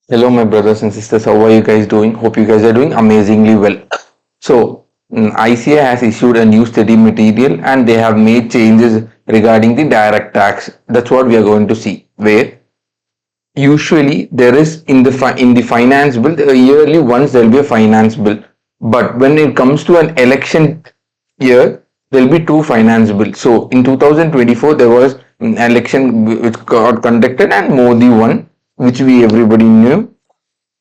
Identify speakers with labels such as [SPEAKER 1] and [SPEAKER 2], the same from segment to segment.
[SPEAKER 1] Hello, my brothers and sisters. How are you guys doing? Hope you guys are doing amazingly well. ICA has issued a new study material and they have made changes regarding the direct tax. That's what we are going to see. Where usually there is in the finance bill, yearly once there will be a finance bill. But when it comes to an election year, there will be two finance bills. So in 2024, there was an election which got conducted and Modi won, which we everybody knew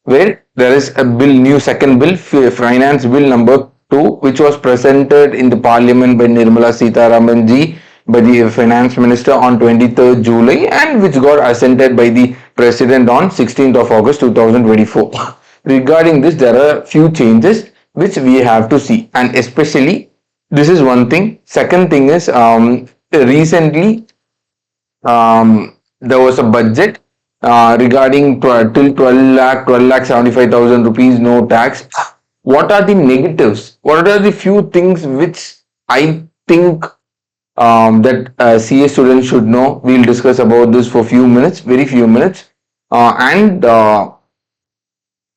[SPEAKER 1] where there is a bill, new second bill, finance bill number 2, which was presented in the parliament by Nirmala Sitharaman ji, by the finance minister on 23rd July, and which got assented by the president on 16th of August 2024. Regarding this, there are few changes which we have to see, and especially this is one thing. Second thing is recently there was a budget regarding till 12 lakh 75,000 rupees, no tax. What are the negatives? What are the few things which I think that CA students should know? We'll discuss about this for few minutes, very few minutes. And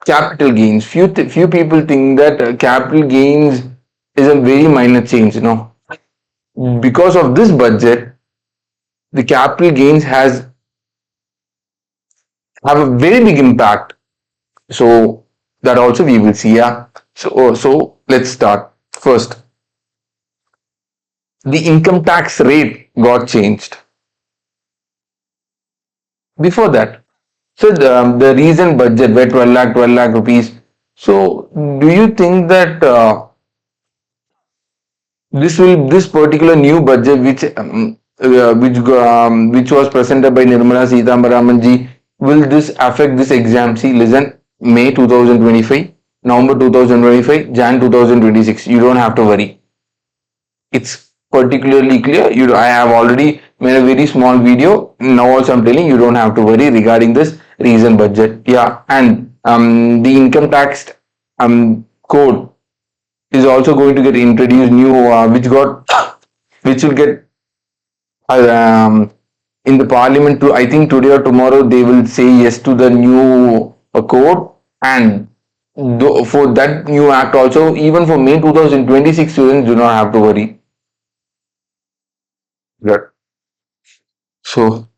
[SPEAKER 1] capital gains. Few people think that capital gains is a very minor change. Because of this budget, the capital gains has have a very big impact. So that also we will see. Yeah. So let's start. First, the income tax rate got changed. Before that, so the recent budget where 12 lakh rupees. So do you think that this particular new budget which was presented by Nirmala Sitharaman ji, will this affect this exam? See, listen, May 2025, November 2025, Jan 2026. You don't have to worry. It's particularly clear. I have already made a very small video. Now also I'm telling you don't have to worry regarding this recent budget. Yeah, and the income tax code is also going to get introduced new which will get um, in the parliament to, I think today or tomorrow they will say yes to the new code, and for that new act also, even for May 2026, students do not have to worry. Right. So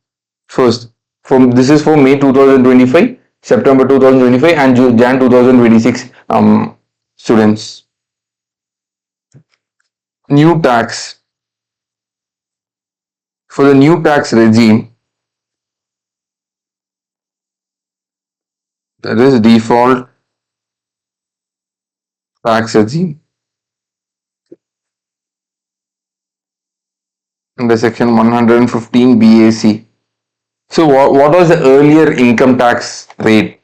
[SPEAKER 1] first, from this is for May 2025, September 2025, and Jan 2026 students. New tax. For the new tax regime, that is default tax regime under section 115 BAC. So what was the earlier income tax rate?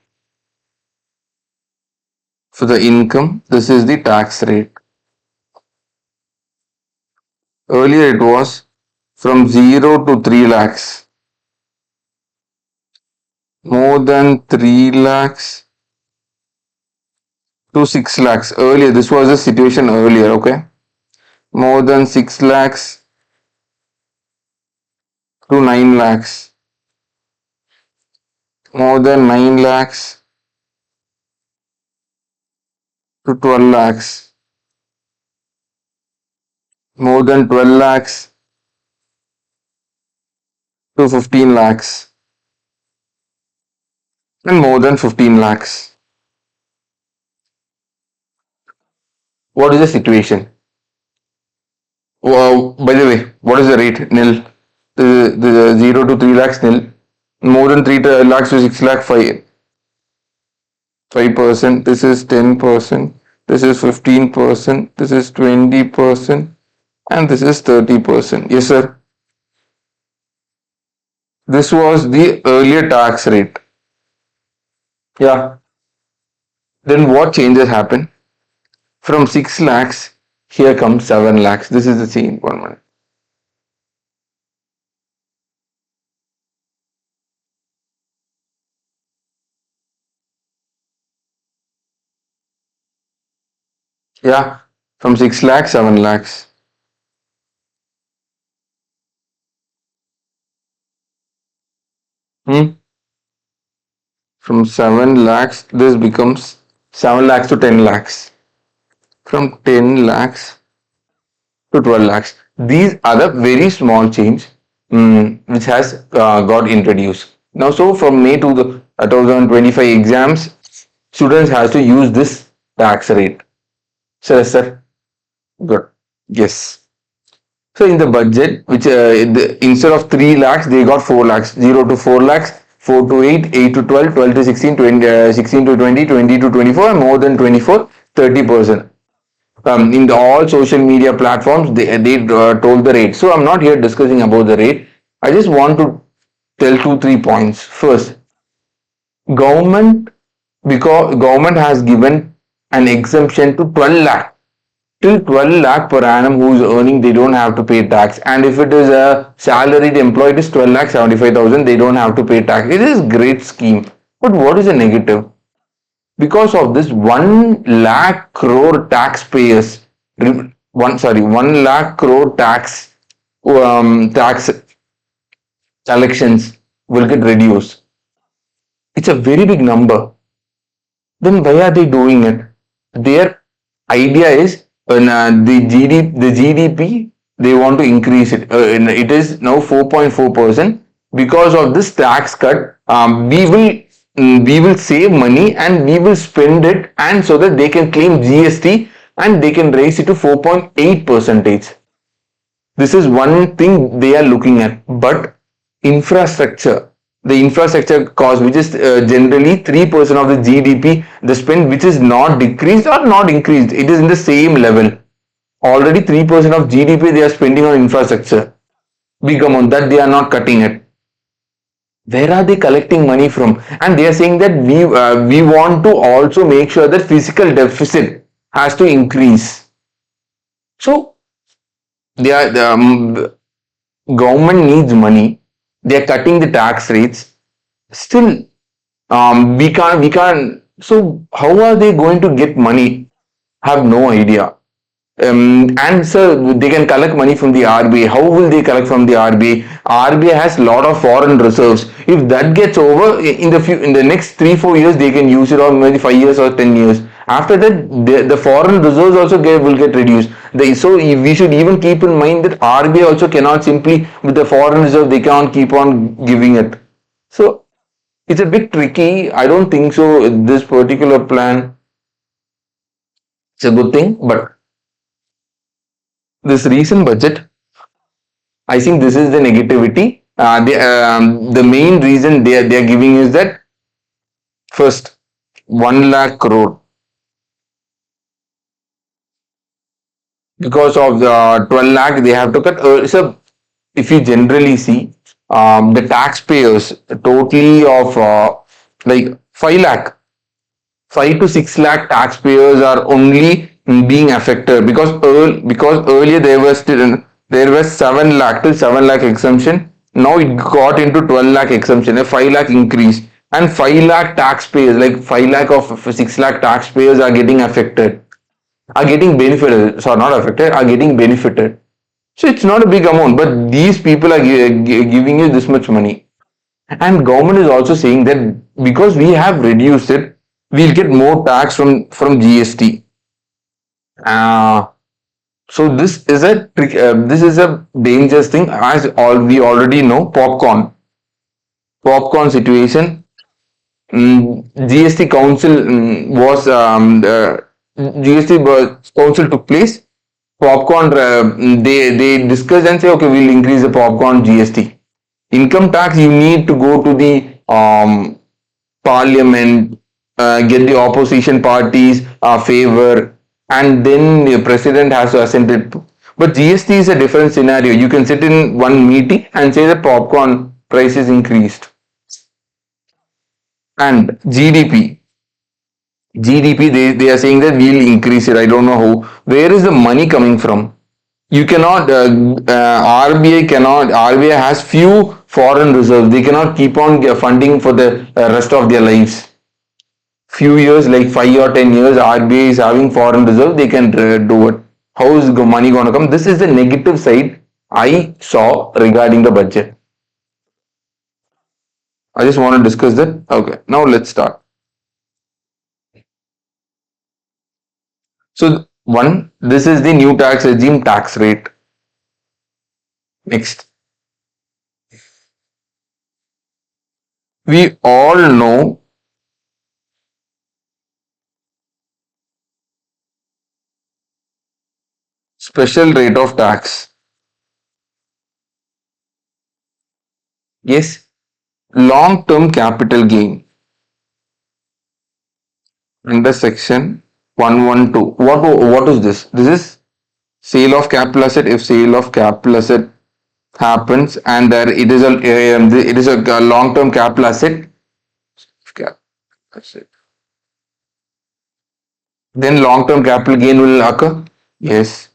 [SPEAKER 1] For the income, this is the tax rate. Earlier it was from 0 to 3 lakhs. More than 3 lakhs to 6 lakhs. Earlier, this was the situation earlier, okay? More than 6 lakhs to 9 lakhs. More than 9 lakhs to 12 lakhs. More than 12 lakhs to 15 lakhs. And more than 15 lakhs. What is the situation? By the way, what is the rate? Nil. The 0 to 3 lakhs nil. More than 3 lakhs to 6 lakh 5%. This is 10%. This is 15%. This is 20%. And this is 30%. Yes, sir. This was the earlier tax rate. Yeah. Then what changes happen? From 6 lakhs, here comes 7 lakhs. This is the same 1 minute. Yeah. From 6 lakhs, 7 lakhs. Hmm? From 7 lakhs, this becomes 7 lakhs to 10 lakhs. From 10 lakhs to 12 lakhs. These are the very small change which has got introduced. Now, so from May to the 2025 exams, students has to use this tax rate. Sir, good. Yes. So in the budget, which instead of 3 lakhs, they got 4 lakhs, 0 to 4 lakhs, 4 to 8, 8 to 12, 12 to 16, 20, 16 to 20, 20 to 24, and more than 24, 30%. In the all social media platforms, they told the rate. So I'm not here discussing about the rate. I just want to tell 2 3 points. First, government because government has given an exemption to 12 lakh till 12 lakh per annum who is earning, they don't have to pay tax. And if it is a salaried employee, it is 12 lakh 75,000, they don't have to pay tax. It is great scheme. But what is the negative? Because of this 1 lakh crore taxpayers, 1 lakh crore tax collections will get reduced. It's a very big number. Then why are they doing it? Their idea is the GDP they want to increase it. It is now 4.4%. Because of this tax cut, we will save money and we will spend it, and so that they can claim GST and they can raise it to 4.8 percentage. This is one thing they are looking at. But infrastructure, the infrastructure cost, which is generally 3% of the GDP, the spend which is not decreased or not increased, it is in the same level. Already 3% of GDP they are spending on infrastructure. Big amount that they are not cutting it. Where are they collecting money from? And they are saying that we want to also make sure that fiscal deficit has to increase. So they are the government needs money. They are cutting the tax rates. Still, we can't. So how are they going to get money? Have no idea. And so they can collect money from the RBI. How will they collect from the RBI? RBI has a lot of foreign reserves. If that gets over in the next 3 4 years, they can use it, or maybe 5 years or 10 years. After that, the foreign reserves also will get reduced. So we should even keep in mind that RBI also cannot simply with the foreign reserve they can't keep on giving it. So it's a bit tricky. I don't think so. This particular plan, it's a good thing, but this recent budget, I think this is the negativity. The main reason they are giving is that first 1 lakh crore, because of the 12 lakh they have to cut. So if you generally see the taxpayers totally of like 5 lakh, 5 to 6 lakh taxpayers are only being affected, because earlier there was 7 lakh till 7 lakh exemption. Now it got into 12 lakh exemption, a 5 lakh increase, and 5 lakh taxpayers, like 5 lakh of 6 lakh taxpayers are getting affected, are getting benefited. So not affected, are getting benefited. So it's not a big amount, but these people are giving you this much money. And government is also saying that because we have reduced it, we'll get more tax from GST. Uh, so this is a dangerous thing, as all we already know. Popcorn situation. GST council was GST council took place. Popcorn, they discussed and say, okay, we'll increase the popcorn GST. Income tax, you need to go to the parliament, get the opposition parties favor, and then the president has to assent it. But GST is a different scenario. You can sit in one meeting and say the popcorn price is increased. And GDP, they are saying that we'll increase it. I don't know how. Where is the money coming from? You cannot, RBI has few foreign reserves. They cannot keep on funding for the rest of their lives. Few years, like 5 or 10 years, RBI is having foreign reserve. They can do it. How is the money going to come? This is the negative side I saw regarding the budget. I just want to discuss that. Okay, now let's start. So one, this is the new tax regime tax rate. Next, we all know special rate of tax. Yes, long-term capital gain under section 112. What is this? This is sale of capital asset. If sale of capital asset happens and there it is a long-term capital asset, cap asset, then long-term capital gain will occur. Yes.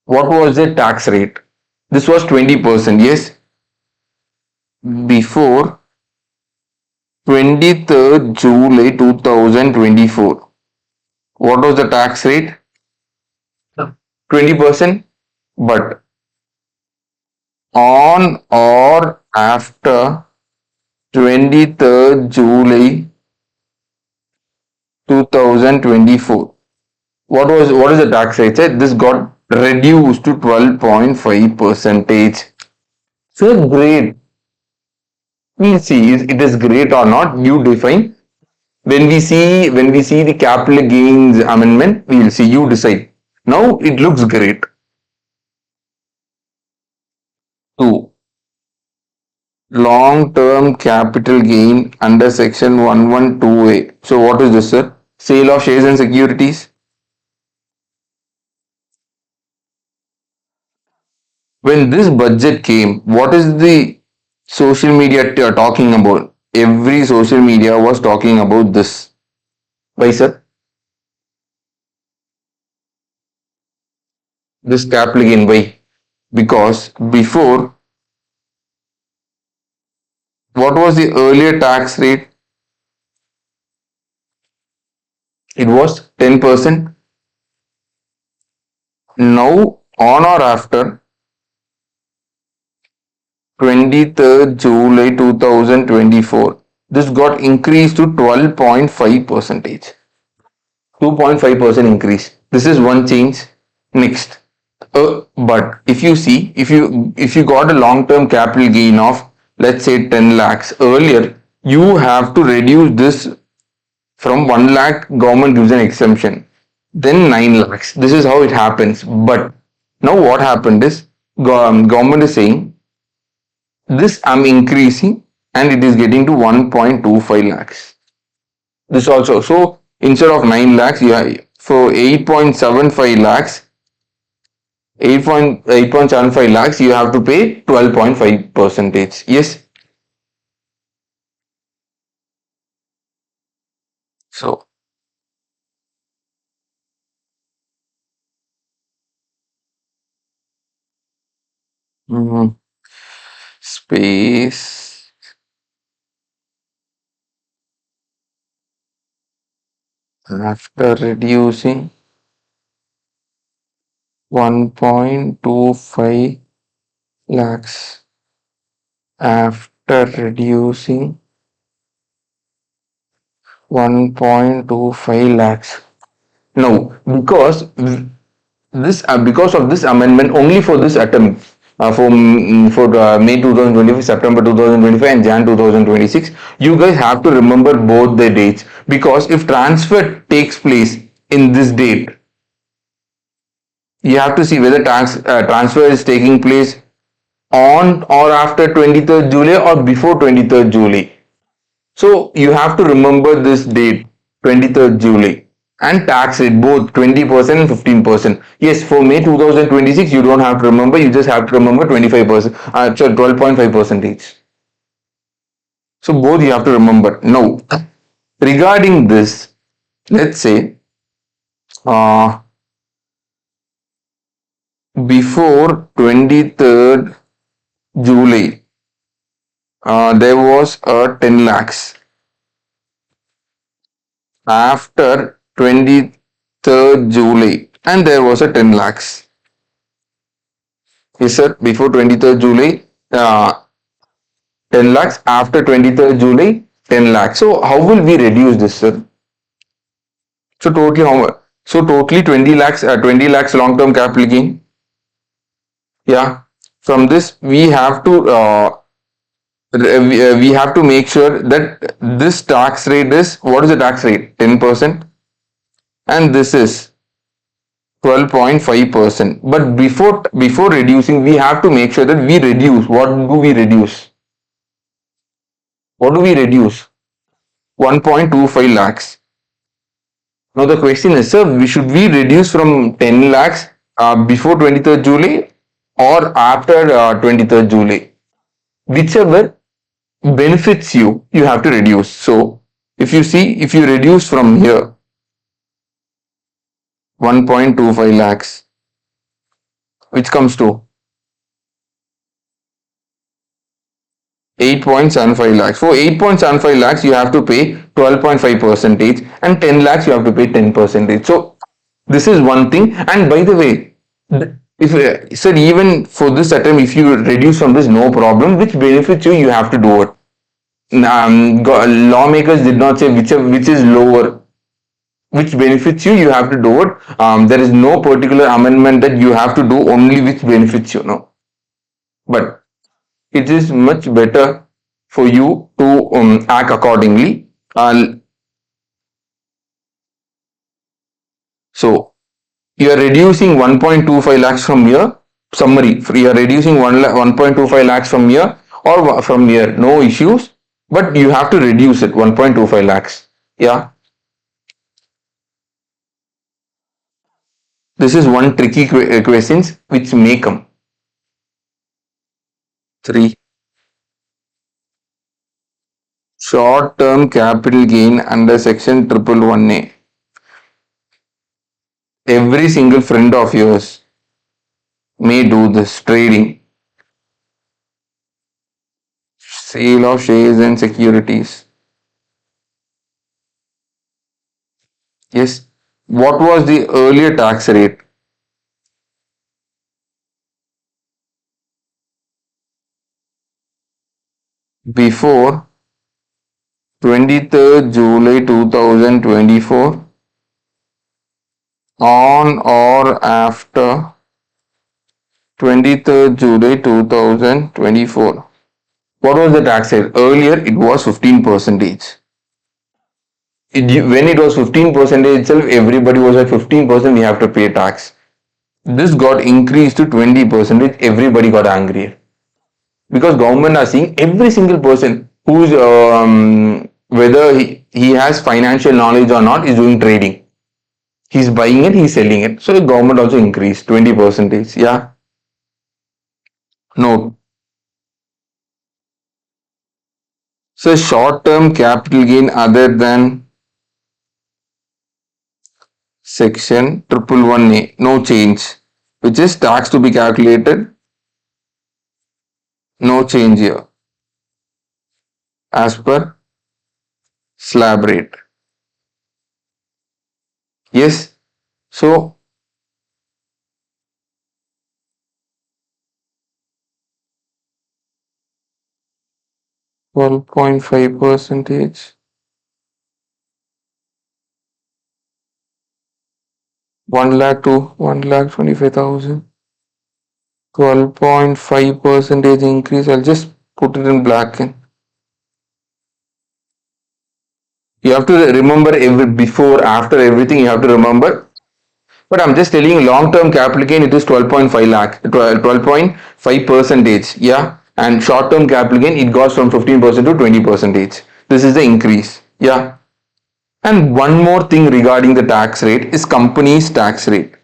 [SPEAKER 1] What was the tax rate? This was 20%. Yes. Before 23rd July 2024. What was the tax rate? 20%. But on or after 23rd July 2024, what is the tax rate? This got reduced to 12.5 percentage. So great. We'll see it is great or not. You define. When we see the capital gains amendment, we'll see. You decide. Now it looks great. Two, long-term capital gain under section 112A. So what is this, sir? Sale of shares and securities. When this budget came, what is the social media talking about? Every social media was talking about this. Why, sir? This capital gain. Why? Because before, what was the earlier tax rate? It was 10%. Now, on or after 23rd July 2024, this got increased to 12.5 percentage. 2.5% increase. This is one change. Next, but if you got a long-term capital gain of, let's say, 10 lakhs earlier, you have to reduce this from 1 lakh. Government gives an exemption, then 9 lakhs. This is how it happens. But now what happened is, government is saying this I'm increasing and it is getting to 1.25 lakhs. This also. So instead of 9 lakhs, for 8.75 lakhs, 8.75 lakhs, you have to pay 12.5 percentage. Yes. So, mm, space after reducing 1.25 lakhs, after reducing 1.25 lakhs. No, because of this amendment, only for this attempt, for May 2025, September 2025, and Jan 2026, you guys have to remember both the dates, because if transfer takes place in this date, you have to see whether transfer is taking place on or after 23rd July or before 23rd July. So you have to remember this date, 23rd July, and tax rate both 20% and 15%. Yes, for May 2026, you don't have to remember, you just have to remember 25%, sorry, 12.5% each. So both you have to remember. Now, regarding this, let's say uh, before 23rd July, there was a 10 lakhs. After 23rd July, and there was a 10 lakhs. Yes, sir. Before 23rd July, 10 lakhs. After 23rd July, 10 lakhs. So how will we reduce this, sir? So totally how much? So totally 20 lakhs, 20 lakhs long-term capital gain. Yeah. From this, we have to make sure that this tax rate is, what is the tax rate? 10%, and this is 12.5%. But before reducing, we have to make sure that we reduce. What do we reduce? What do we reduce? 1.25 lakhs. Now the question is, sir, should we reduce from 10 lakhs before 23rd July or after 23rd July? Whichever benefits you, you have to reduce. So if you see, if you reduce from here 1.25 lakhs, which comes to 8.75 lakhs. For 8.75 lakhs, you have to pay 12.5 percentage, and 10 lakhs you have to pay 10 percentage. So this is one thing. And by the way, if sir, even for this attempt, if you reduce from this, no problem. Which benefits you, you have to do it. Lawmakers did not say which is lower, which benefits you, you have to do it. There is no particular amendment that you have to do only which benefits you. No, but it is much better for you to act accordingly. So you are reducing 1.25 lakhs from here. Summary: you are reducing 1.25 lakhs from here or from here. No issues, but you have to reduce it 1.25 lakhs. Yeah, this is one tricky questions which may come. Three. Short-term capital gain under section 111A. Every single friend of yours may do this trading, sale of shares and securities. Yes. What was the earlier tax rate? Before 23rd July 2024, on or after 23rd July 2024. What was the tax rate? Earlier it was 15 percentage. When it was 15 percentage itself, everybody was at 15%, we have to pay tax. This got increased to 20 percentage, everybody got angry. Because government are seeing every single person who's whether he has financial knowledge or not is doing trading. He's buying it, he's selling it. So the government also increased 20 percentage. Yeah. No. So short-term capital gain other than section 111A, no change, which is tax to be calculated, no change here as per slab rate. Yes. So 12.5 percentage, 1 lakh to 1,25,000. 12.5 percentage increase. I'll just put it in black. You have to remember every before, after everything. You have to remember. But I'm just telling you, long-term capital gain it is 12.5 lakh, 12.5 percentage. Yeah, and short-term capital gain it goes from 15% to 20 percentage. This is the increase. Yeah, and one more thing regarding the tax rate is company's tax rate.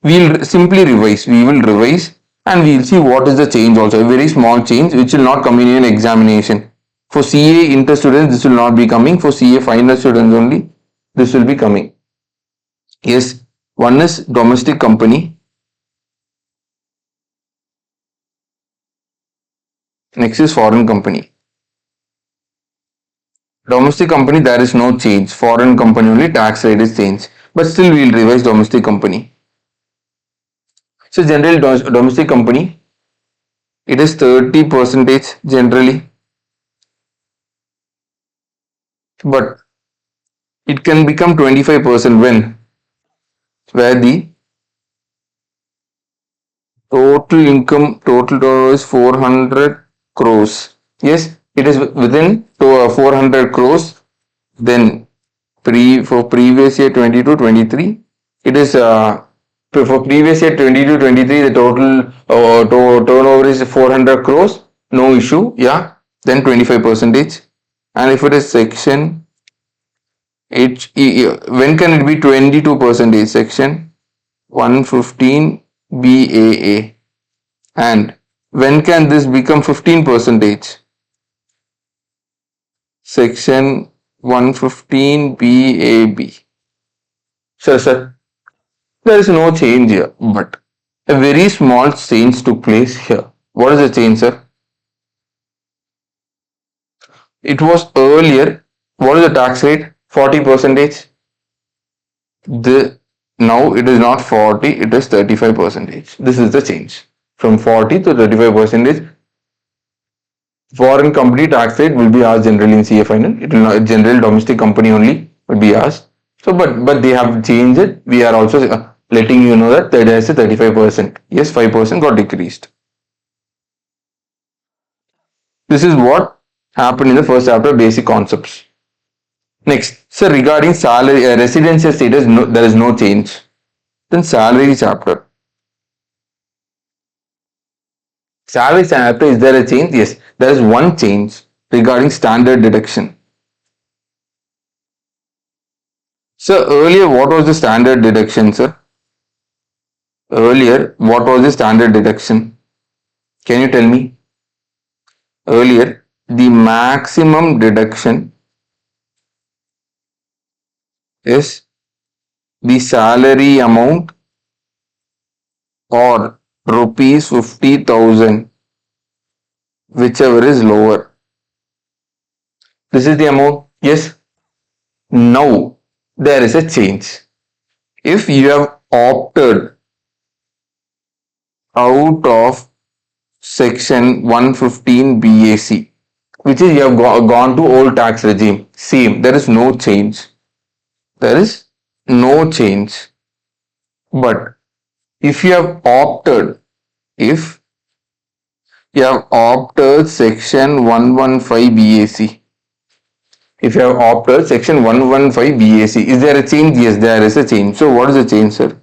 [SPEAKER 1] We'll simply revise. We will revise and we'll see what is the change also. A very small change which will not come in an examination. For CA inter students, this will not be coming. For CA final students only, this will be coming. Yes, one is domestic company. Next is foreign company. Domestic company, there is no change. Foreign company only tax rate is changed. But still, we will revise domestic company. So, general domestic company, it is 30 percentage generally. But it can become 25% when where the total turnover is 400 crores. Yes, it is within 400 crores. Then for previous year 22 23, it is for previous year 22 23 the total turnover is 400 crores. No issue. Yeah. Then 25 percentage. And if it is section when can it be 22 percentage? Section 115 BAA. And when can this become 15 percentage? Section 115 BAB. Sir, there is no change here, but a very small change took place here. What is the change, sir? It was earlier. What is the tax rate? 40 percentage. The Now it is not 40, it is 35 percentage. This is the change. From 40 to 35 percentage. Foreign company tax rate will be asked generally in CA final. It will not general domestic company only will be asked. So, but they have changed it. We are also letting you know that there is a 35%. Yes, 5% got decreased. This is what happened in the first chapter, basic concepts. Next, so regarding salary, residential status, no, there is no change. Then salary chapter. Salary chapter, is there a change? Yes, there is one change regarding standard deduction. So earlier, what was the standard deduction, sir? Earlier, what was the standard deduction? Can you tell me? Earlier, the maximum deduction is the salary amount or rupees 50,000, whichever is lower. This is the amount. Yes. Now, there is a change. If you have opted out of section 115 BAC, which is you have gone to old tax regime, same, there is no change. There is no change. But if you have opted, if you have opted section 115 BAC, if you have opted section 115 BAC, is there a change? Yes, there is a change. So what is the change, sir?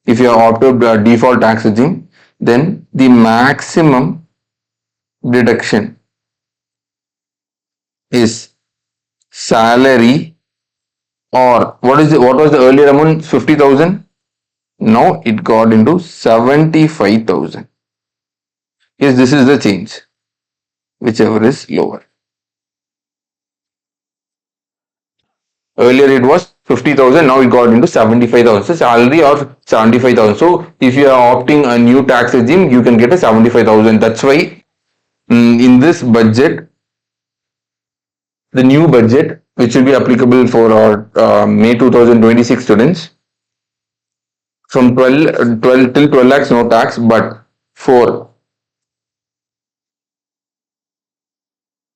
[SPEAKER 1] If you have opted default tax regime, then the maximum deduction is salary, or what was the earlier amount? 50,000. Now it got into 75,000. Yes, this is the change, whichever is lower. Earlier it was 50,000, now it got into 75,000. So salary or 75,000. So if you are opting a new tax regime, you can get a 75,000. That's why in this budget, the new budget, which will be applicable for our May 2026 students, from 12 till 12 lakhs no tax, but for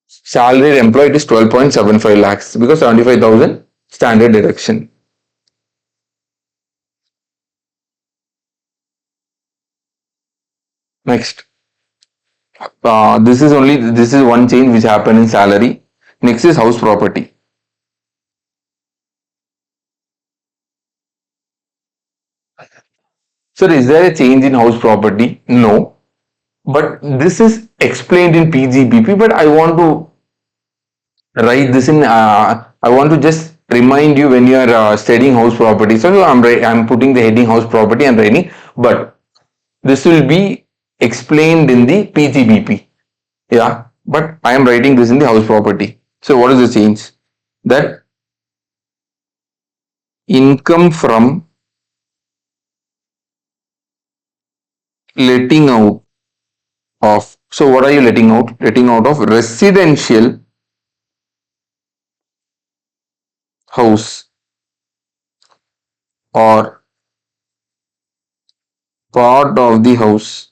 [SPEAKER 1] salaried employee it is 12.75 lakhs because 75,000 standard deduction. Next, this is one change which happened in salary. Next is house property. So is there a change in house property? No, but this is explained in PGBP. But I want to write this in. I want to just remind you when you are studying house property. So I'm putting the heading house property and writing, but this will be explained in the PGBP. Yeah, but I am writing this in the house property. So what is the change? That income from letting out of. So what are you letting out? Letting out of residential house or part of the house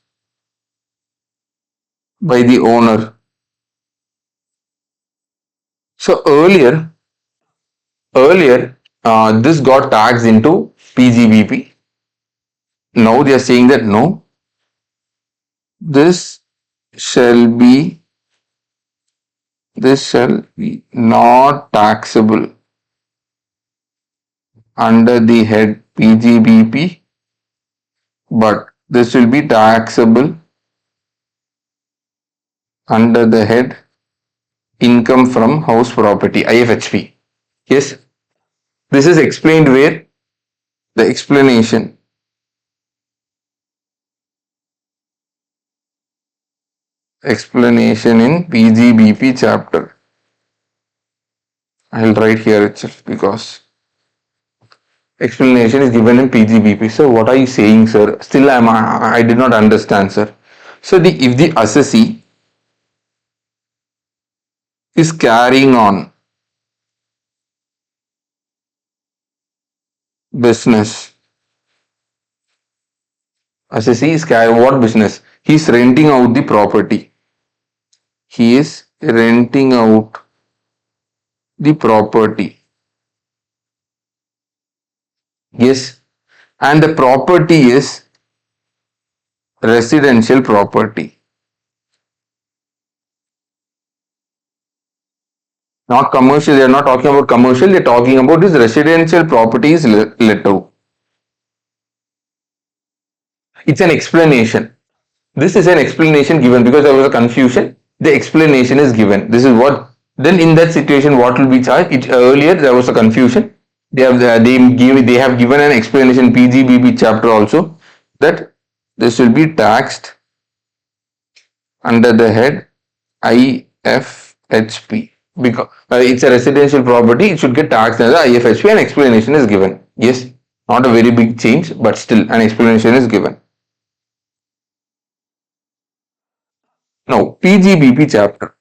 [SPEAKER 1] by the owner. So earlier Earlier, this got taxed into PGBP. Now they are saying that no, this shall be this shall be not taxable under the head PGBP, but this will be taxable under the head income from house property, IFHP. Yes, this is explained where the explanation in PGBP chapter. I'll write here itself because explanation is given in PGBP. So what are you saying, sir? Still, I did not understand, sir. So if the assessee is carrying on business, assessee is carrying what business? He's renting out the property. He is renting out the property. Yes, and the property is residential property. Not commercial. They are not talking about commercial. They are talking about this residential properties letter. It's an explanation. This is an explanation given because there was a confusion. The explanation is given. This is what. Then in that situation, what will be charged? Earlier there was a confusion. They have given an explanation PGBB chapter also that this will be taxed under the head IFHP because it's a residential property. It should get taxed under IFHP. An explanation is given. Yes, not a very big change, but still an explanation is given. Now PGBP chapter.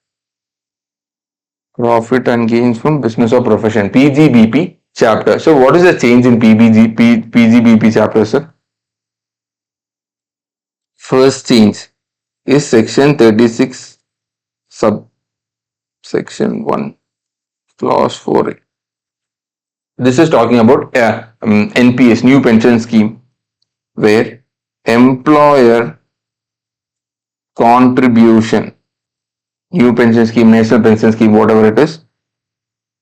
[SPEAKER 1] Profit and gains from business or profession. PGBP chapter. So what is the change in PGBP chapter, sir? First change is section 36 subsection 1 clause 4. This is talking about NPS, new pension scheme, where employer contribution, new pension scheme, national pension scheme, whatever it is,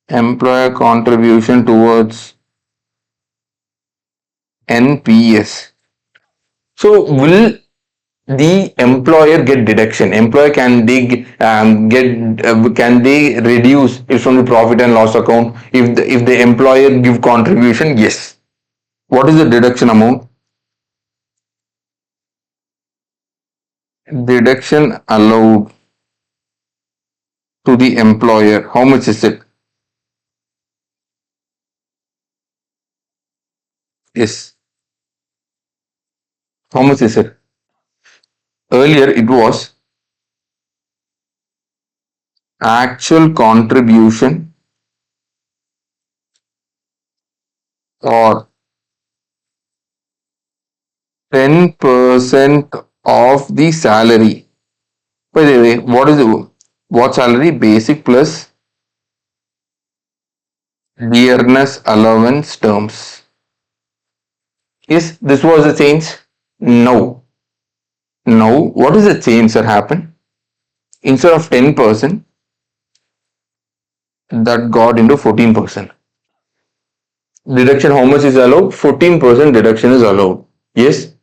[SPEAKER 1] employer contribution towards NPS. So will the employer get deduction? Employer can they reduce it from the profit and loss account if the employer give contribution? Yes. What is the deduction amount? Deduction allowed to the employer. How much is it? Yes. How much is it? Earlier it was actual contribution or 10% of the salary. By the way, what salary? Basic plus dearness allowance terms. Yes, this was a change. No. Now, what is the change that happened? Instead of 10%, that got into 14%. Deduction, how much is allowed? 14% deduction is allowed. Yes,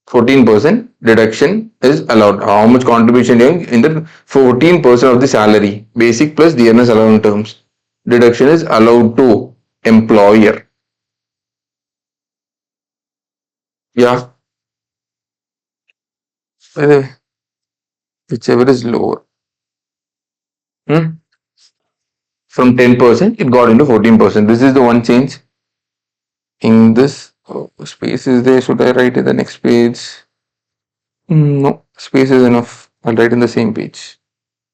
[SPEAKER 1] 14% deduction is allowed. How much contribution in the 14% of the salary, basic plus dearness allowance terms. Deduction is allowed to employer. Yeah, by the way, whichever is lower. Hmm? From 10%, it got into 14%. This is the one change. In this space is there. Should I write in the next page? No, space is enough. I'll write in the same page.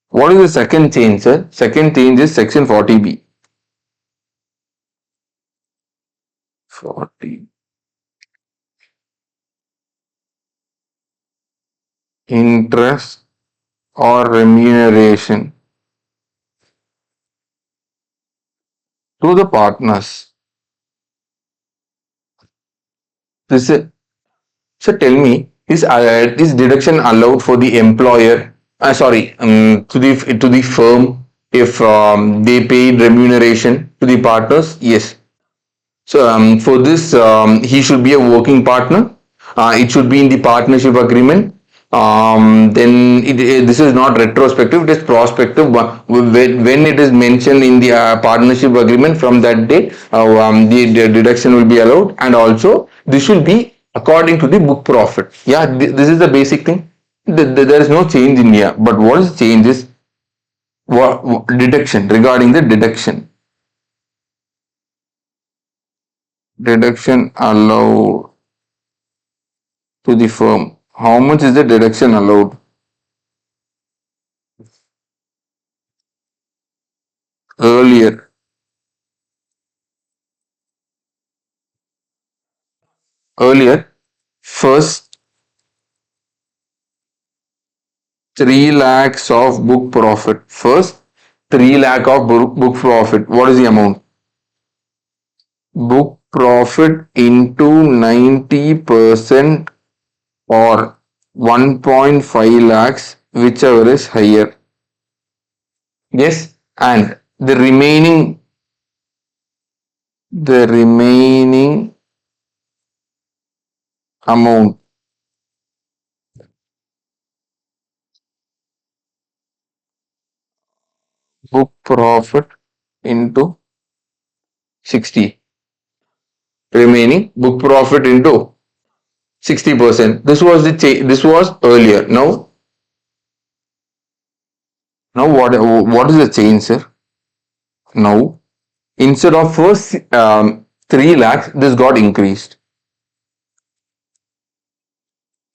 [SPEAKER 1] What is the second change, sir? Second change is section 40B. 40. Interest or remuneration to the partners. This is, so tell me, is deduction allowed for the employer? Sorry, to the firm if they paid remuneration to the partners? Yes. So for this, he should be a working partner. It should be in the partnership agreement. Then this is not retrospective; it is prospective. When it is mentioned in the partnership agreement, from that date, the deduction will be allowed, and also this should be according to the book profit. Yeah, this is the basic thing. There is no change in here. But what is change is what deduction regarding the deduction. Deduction allowed to the firm. How much is the deduction allowed? Earlier, earlier, first 3 lakhs of book profit. First 3 lakh of book profit. What is the amount? Book profit into 90% or 1.5 lakhs, whichever is higher. Yes, and the remaining amount, book profit into 60. Remaining book profit into 60%. This was earlier. Now what is the change, sir? Now instead of first 3 lakhs, this got increased.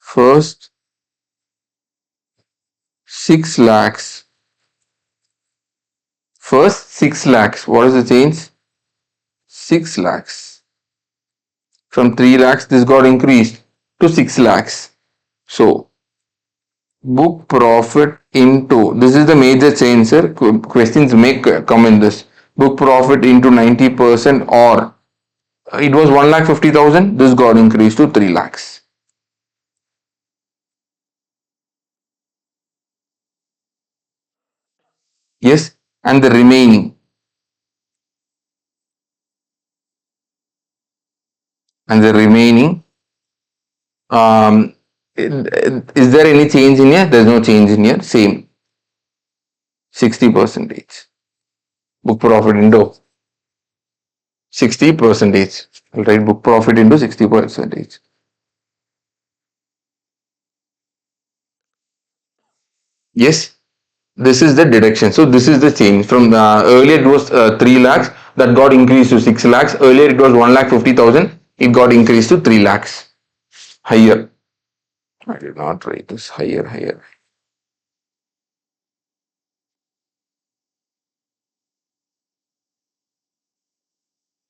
[SPEAKER 1] First 6 lakhs. First 6 lakhs. What is the change? 6 lakhs. From 3 lakhs, this got increased to 6 lakhs. So book profit into, this is the major change, sir. Questions may come in this. Book profit into 90% or it was 1,50,000. This got increased to 3 lakhs. Yes, and the remaining, um, is there any change in here? There's no change in here. Same 60 percentage. Book profit into 60 percentage. I'll write book profit into 60 percentage. Yes, this is the deduction. So this is the change from earlier it was 3 lakhs that got increased to 6 lakhs. Earlier it was 1,50,000. It got increased to 3 lakhs. Higher. I did not write this higher.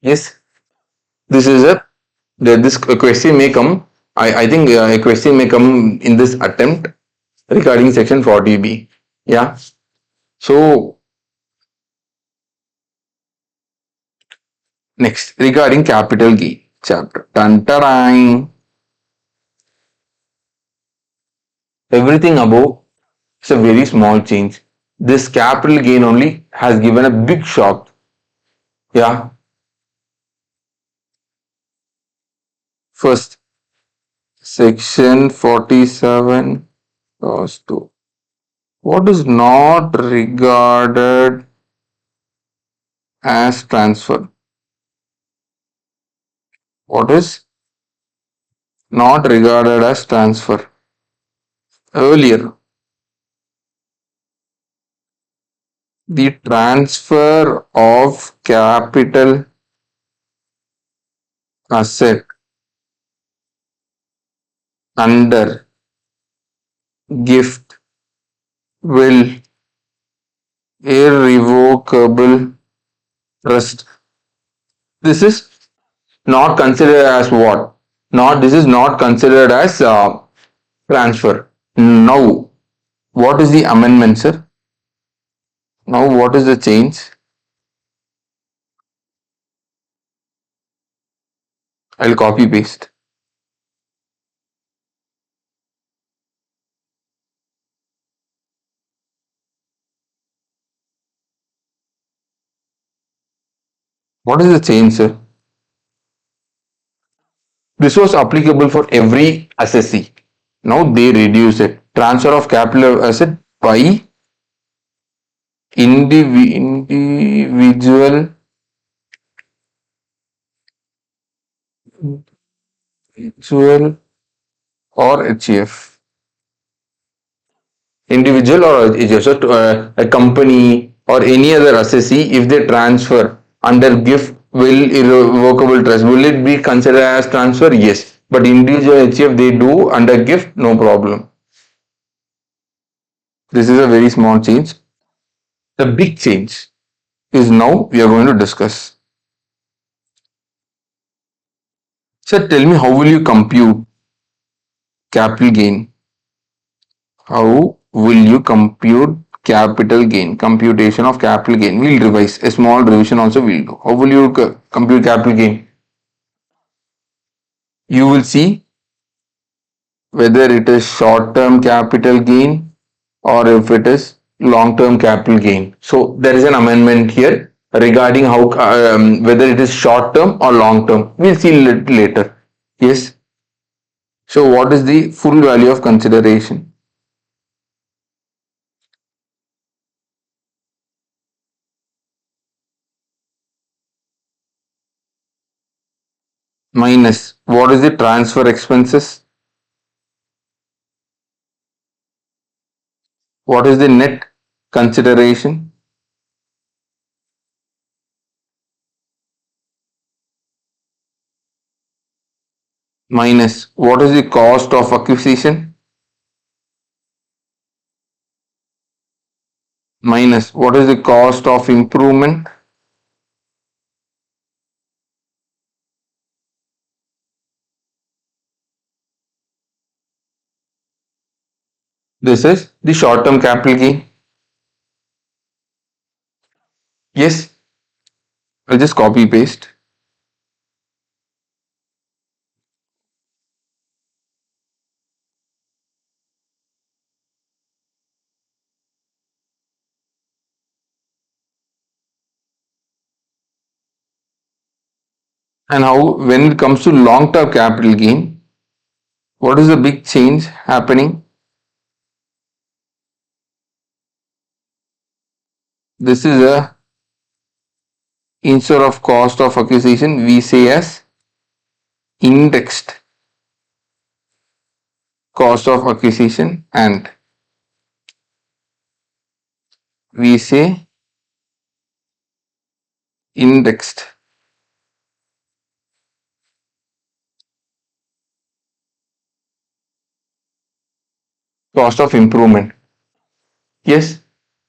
[SPEAKER 1] Yes, this is this question may come. I think a question may come in this attempt regarding section 40B. Yeah. So next regarding capital gain chapter. Dun, ta-dang. Everything above is a very small change. This capital gain only has given a big shock. Yeah. First, section 47 clause 2. What is not regarded as transfer? What is not regarded as transfer? Earlier, the transfer of capital asset under gift will irrevocable trust. This is not considered as what? Not this is not considered as transfer. Now, what is the amendment, sir? Now, what is the change? I'll copy paste. What is the change, sir? This was applicable for every assessee. Now they reduce it. Transfer of capital asset by individual individual or HF. Individual or HF. So a company or any other assessee, if they transfer under gift will irrevocable trust, will it be considered as transfer? Yes. But individual HF they do under gift, no problem. This is a very small change. The big change is now we are going to discuss. Sir, tell me how will you compute capital gain? How will you compute capital gain? Computation of capital gain. We'll revise. A small revision also we'll do. How will you compute capital gain? You will see whether it is short-term capital gain or if it is long-term capital gain. So there is an amendment here regarding how whether it is short-term or long-term. We'll see later. Yes. So what is the full value of consideration? Minus what is the transfer expenses? What is the net consideration? Minus what is the cost of acquisition? Minus what is the cost of improvement? This is the short-term capital gain. Yes, I'll just copy paste. And how when it comes to long-term capital gain, what is the big change happening? This is a instead of cost of acquisition, we say as indexed cost of acquisition and we say indexed cost of improvement. Yes,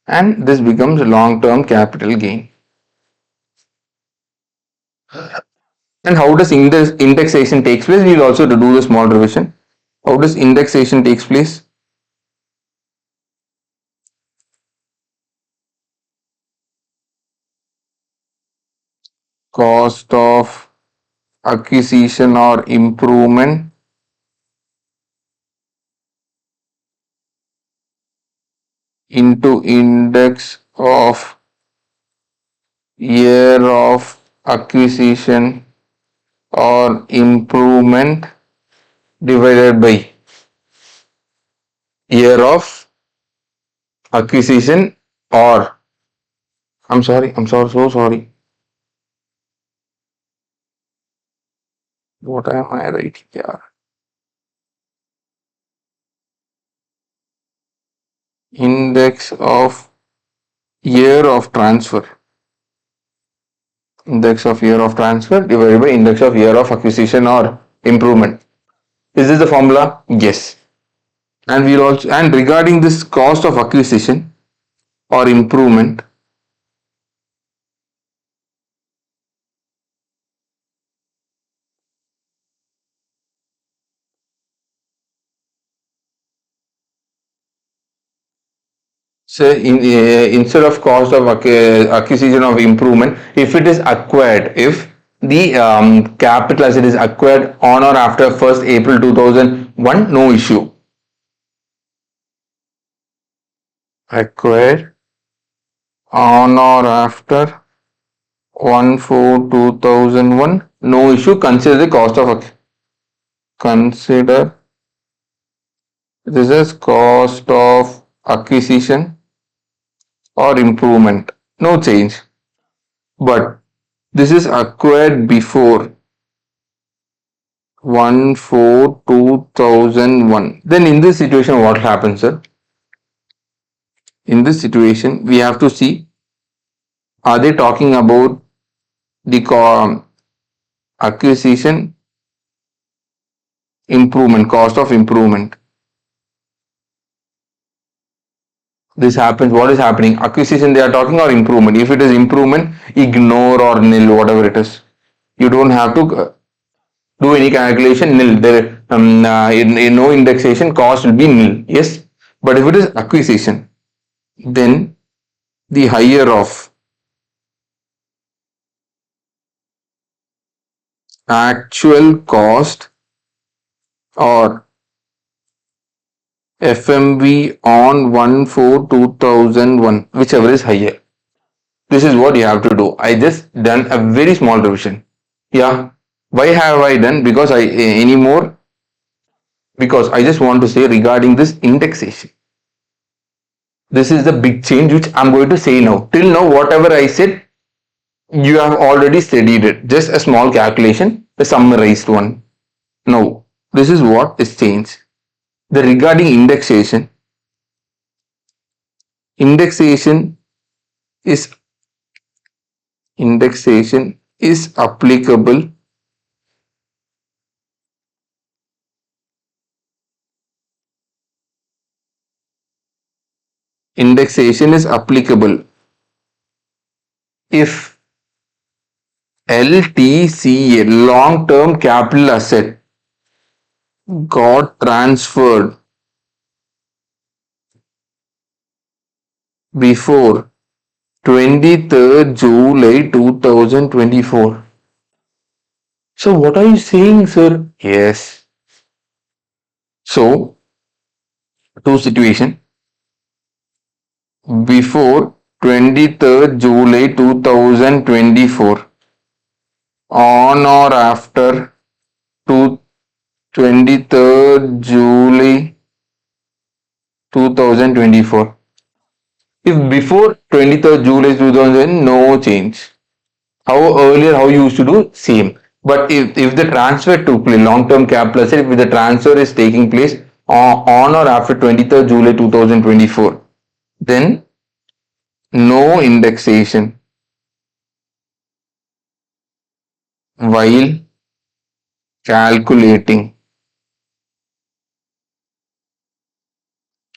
[SPEAKER 1] and this becomes long-term capital gain. And how does indexation takes place? We'll also do the small revision. How does indexation takes place? Cost of acquisition or improvement into index of year of acquisition or improvement divided by year of acquisition or I'm sorry, so sorry. What am I writing here? Index of year of transfer. Index of year of transfer divided by index of year of acquisition or improvement. Is this the formula? Yes. And we'll also and regarding this cost of acquisition or improvement, say instead of cost of acquisition of improvement, if it is acquired, if The capital asset is acquired on or after 1st April 2001, no issue. Acquired on or after 1/4/2001, no issue. Consider the cost of consider this as cost of acquisition or improvement. No change. But this is acquired before 1/4/2001. Then in this situation, what happens, sir? In this situation, we have to see, are they talking about the acquisition improvement, cost of improvement? This happens, what is happening? Acquisition they are talking, or improvement? If it is improvement, ignore or nil, whatever it is. You don't have to do any calculation, nil. There, in no indexation, cost will be nil. Yes, but if it is acquisition, then the higher of actual cost or FMV on 1/4/2001, whichever is higher. This is what you have to do. I just done a very small revision. Yeah. Why have I done? Because I anymore, because I just want to say regarding this indexation. This is the big change which I'm going to say now. Till now, whatever I said, you have already studied it. Just a small calculation, a summarized one. Now, this is what is changed. The regarding indexation is indexation is applicable indexation is applicable if LTCA, long term capital asset, got transferred before 23rd July 2024. So what are you saying, sir? Yes. So two situation before 23rd July 2024, on or after to 23rd July 2024. If before 23rd July 2000, no change. How earlier, how you used to do, same. But if the transfer took place, long-term capital asset, if the transfer is taking place on or after 23rd July 2024, then no indexation while calculating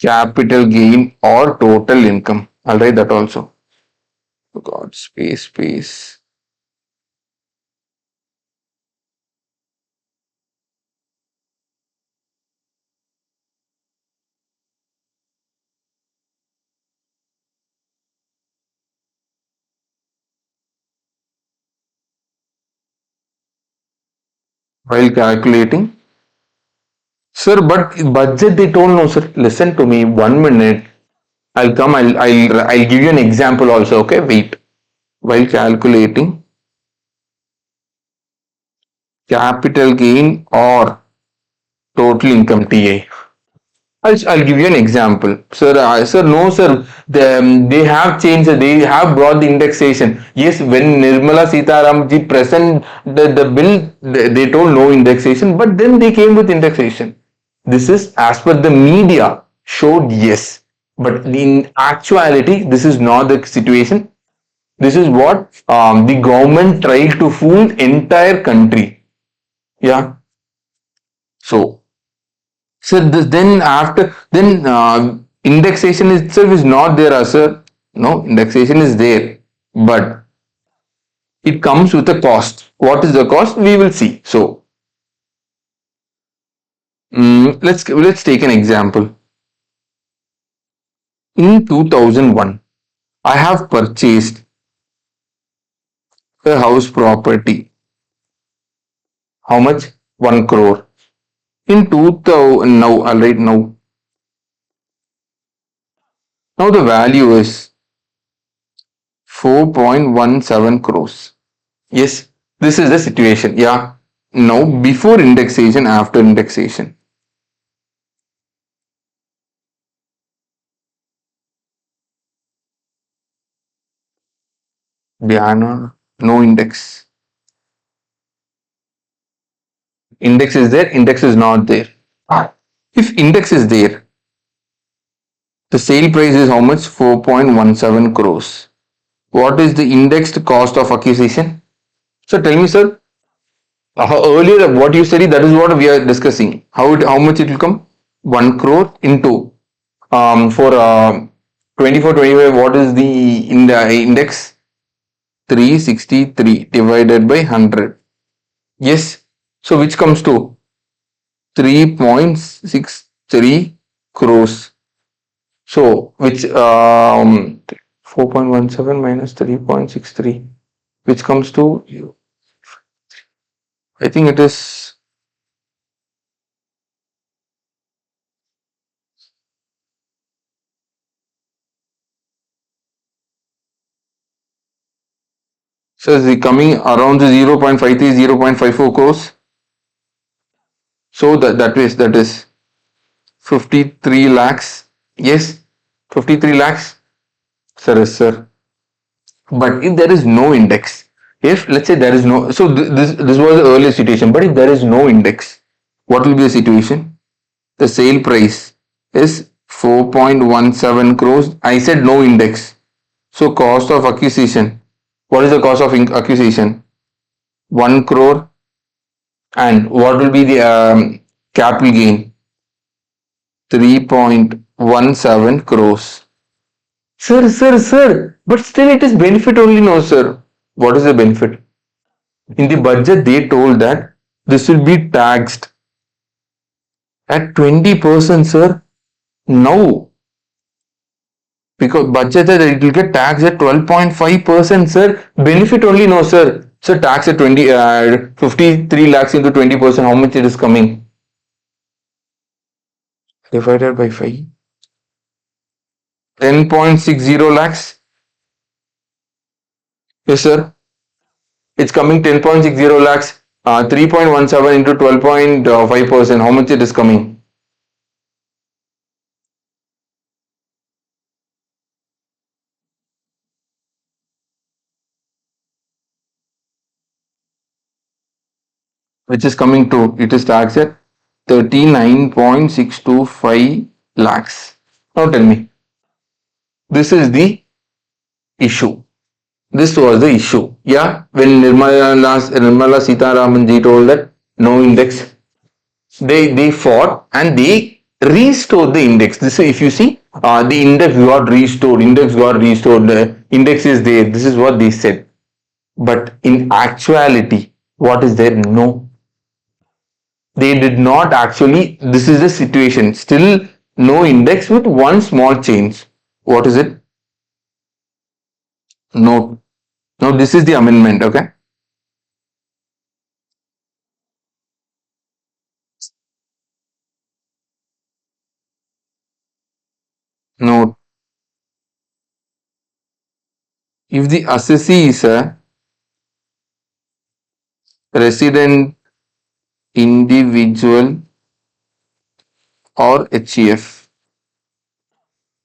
[SPEAKER 1] capital gain or total income. I'll write that also. Oh God, space. While calculating. Sir, but budget they don't know, sir. Listen to me 1 minute. I'll come, I'll give you an example also, okay? Wait. While calculating capital gain or total income TA. I'll give you an example. Sir, no, sir. They have changed, they have brought the indexation. Yes, when Nirmala Sitaram ji present the bill, they told no indexation, but then they came with indexation. This is as per the media showed yes. But in actuality, this is not the situation. This is what the government tried to fool entire country. Yeah. So then after then indexation itself is not there as a no indexation is there, but it comes with a cost. What is the cost? We will see. So let's take an example. In 2001, I have purchased a house property. How much? 1 crore. In 2000, now, alright, now the value is 4.17 crores. Yes, this is the situation. Yeah. Now, before indexation, after indexation. Diana, no index. Index is there, index is not there. If index is there, the sale price is how much? 4.17 crores. What is the indexed cost of acquisition? So tell me, sir, earlier what you said, that is what we are discussing. How much it will come? 1 crore into for 24 25. What is the in the index? 363 divided by 100. Yes. So which comes to 3.63 crores. So which 4.17 minus 3.63, which comes to, I think it is, so the coming around the 0.53 0.54 crores. So that is 53 lakhs. Yes, 53 lakhs. Sir, yes, sir. But if there is no index, if let's say there is no, so this was the earlier situation. But if there is no index, what will be the situation? The sale price is 4.17 crores. I said no index. So cost of acquisition. What is the cost of acquisition? 1 crore. And what will be the capital gain? 3.17 crores. Sir. But still it is benefit only, no, sir. What is the benefit? In the budget, they told that this will be taxed at 20%, sir. Now, because budgeted, it will get taxed at 12.5%, sir. Benefit only, no, sir. So tax at 53 lakhs into 20%, how much it is coming? Divided by 5. 10.60 lakhs. Yes, sir. It's coming 10.60 lakhs. 3.17 into 12.5%. How much it is coming? Which is coming to, it is taxed at 39.625 lakhs. Now tell me, this is the issue. This was the issue. Yeah, when Nirmala Sitaraman ji told that no index, they fought and they restored the index. This, if you see, the index got restored. Index got restored. The index is there. This is what they said. But in actuality, what is there? No, they did not actually. This is the situation. Still no index with one small change. What is it? No. Now this is the amendment. Okay. No. If the assessee is a resident individual or HEF,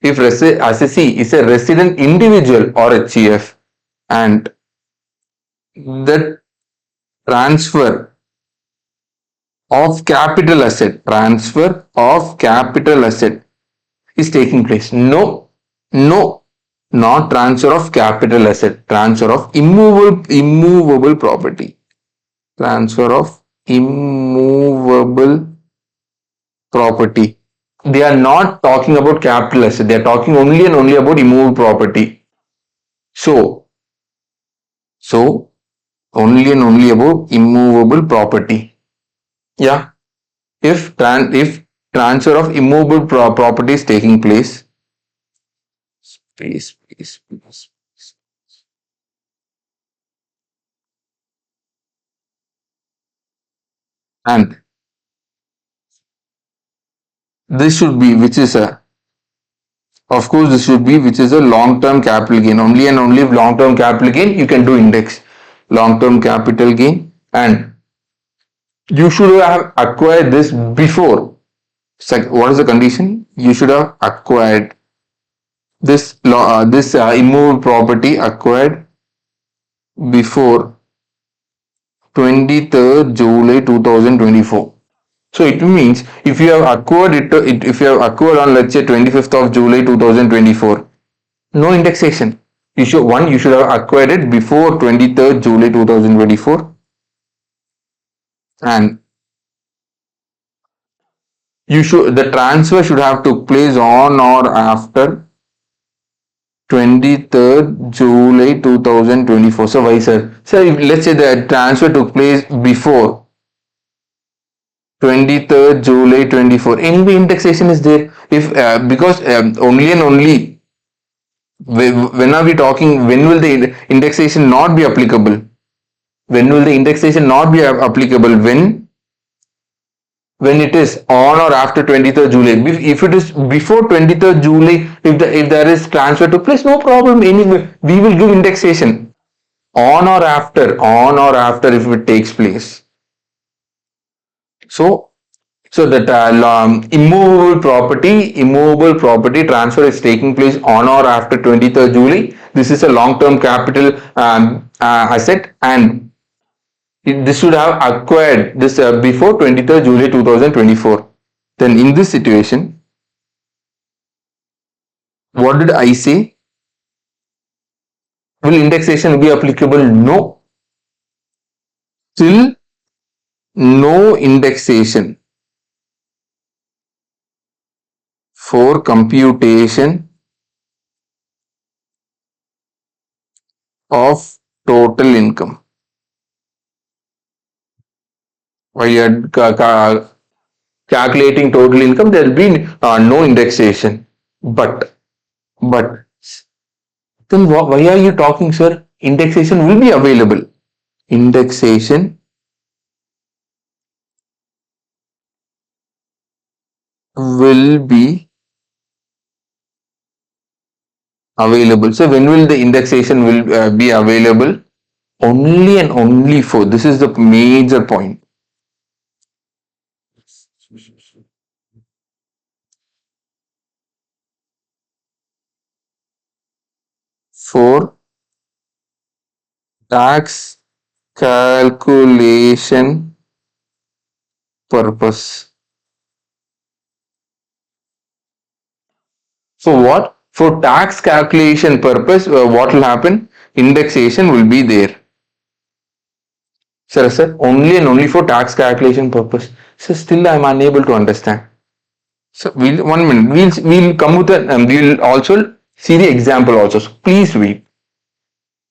[SPEAKER 1] if assessee is a resident individual or HEF, and the transfer transfer of capital asset is taking place. No, no, not transfer of capital asset, transfer of immovable property. Transfer of immovable property. They are not talking about capital asset. They are talking only and only about immovable property. So, so only and only about immovable property. Yeah. If transfer of immovable property is taking place, space. And this should be, which is a, of course, this should be, which is a long-term capital gain. Only and only if long-term capital gain, you can do index. Long-term capital gain. And you should have acquired this before. What is the condition? You should have acquired this immovable property acquired before 23rd July 2024. So it means if you have acquired if you have acquired on, let's say, 25th of July 2024, no indexation. You should have acquired it before 23rd July 2024, and the transfer should have took place on or after 23rd July 2024. So why, sir? So if, let's say the transfer took place before 23rd July 24. Anyway, indexation is there. If because only and only when are we talking? When will the indexation not be applicable? When will the indexation not be applicable? When it is on or after 23rd July. If it is before 23rd July, if there is transfer to place, no problem. Anyway, we will give indexation on or after if it takes place. So that immovable property transfer is taking place on or after 23rd July. This is a long-term capital asset, and this should have acquired this before 23rd July 2024. Then in this situation, what did I say? Will indexation be applicable? No. Still no indexation for computation of total income. While you are calculating total income, there will be no indexation. But then why are you talking, sir? Indexation will be available. Indexation will be available. So when will the indexation will be available? Only and only for, this is the major point, for tax calculation purpose. So what? For tax calculation purpose, what will happen? Indexation will be there. Sir, only and only for tax calculation purpose. So still I am unable to understand. So we'll 1 minute. We'll come with a we'll also see the example also. So please wait.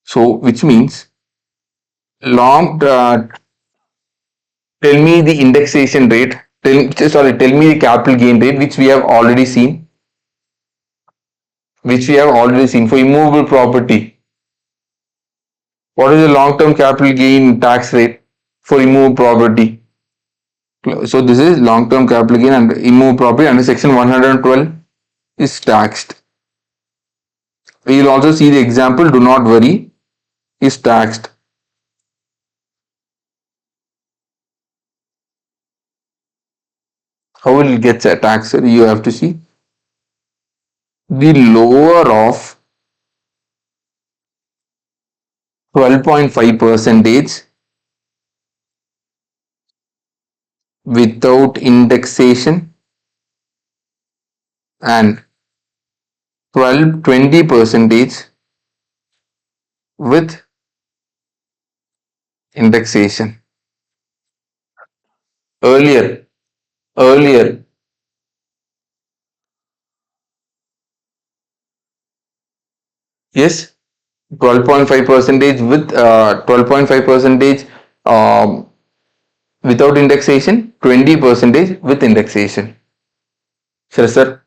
[SPEAKER 1] So which means long tell me the indexation rate. Tell me the capital gain rate which we have already seen. Which we have already seen for immovable property. What is the long-term capital gain tax rate for immovable property? So this is long-term capital gain and immovable property under section 112 is taxed. We will also see the example, do not worry, is taxed. How will it get taxed? You have to see the lower of 12.5 percentage without indexation and 20 percentage with indexation. Earlier, yes, 12.5 percentage with 12.5 percentage without indexation, 20 percentage with indexation. Sir,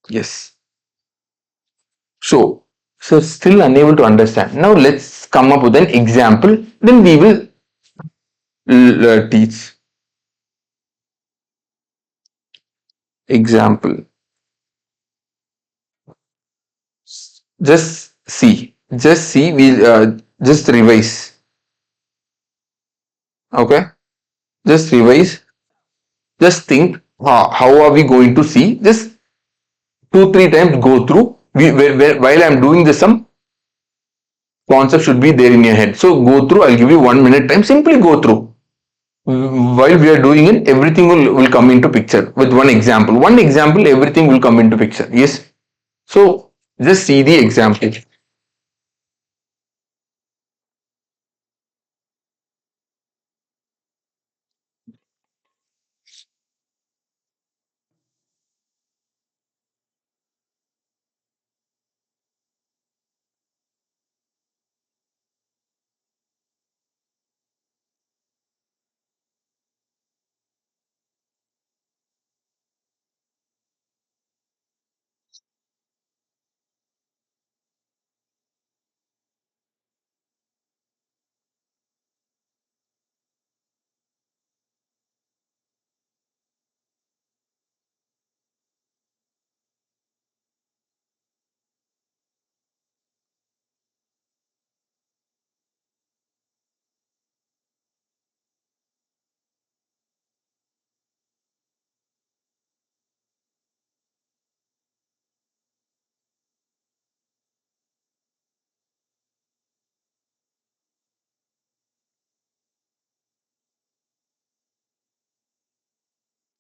[SPEAKER 1] yes. So, still unable to understand. Now let's come up with an example. Then we will teach. Example. Just see. Just see. We just revise. Okay. Just revise. Just think. How are we going to see? Just two three times go through. While I'm doing the sum, concept should be there in your head. So go through. I'll give you 1 minute time. Simply go through. While we are doing it, everything will come into picture with one example. One example, everything will come into picture. Yes. So just see the example.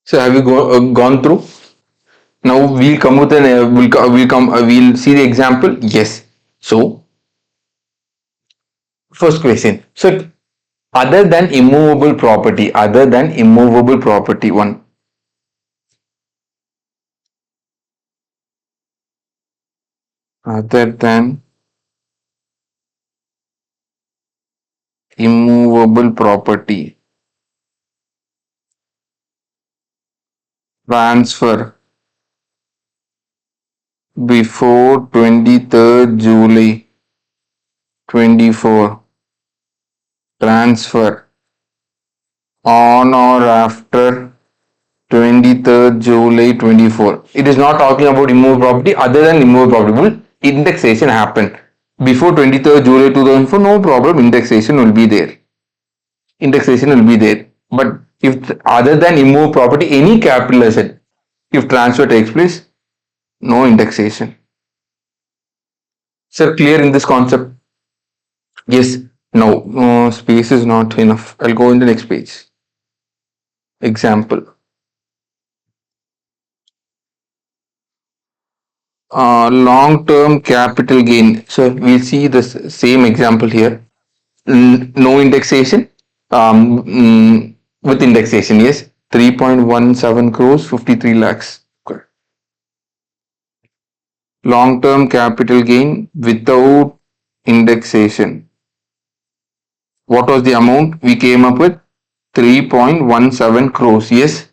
[SPEAKER 1] So have you gone through? Now we'll come with an we'll see the example. Yes. So first question. So other than immovable property one, other than immovable property, transfer before 23rd July 24, transfer on or after 23rd July 24. It is not talking about immovable property. Other than immovable property, will indexation happen before 23rd July 2004? No problem, indexation will be there. Indexation will be there. But if other than immovable property, any capital asset, if transfer takes place, no indexation. Sir, clear in this concept? Yes. No, space is not enough. I'll go in the next page. Example. Long-term capital gain. So we'll see the same example here. No indexation. With indexation, yes. 3.17 crores, 53 lakhs. Okay. Long-term capital gain without indexation. What was the amount we came up with? 3.17 crores. Yes.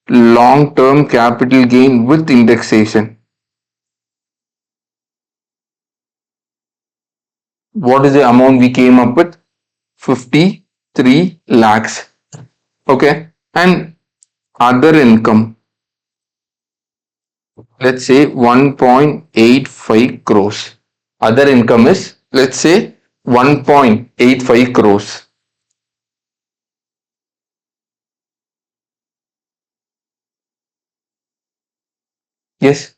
[SPEAKER 1] Long-term capital gain with indexation. What is the amount we came up with? 53 lakhs. Okay. And other income, let's say 1.85 crores. Other income is, let's say, 1.85 crores. Yes.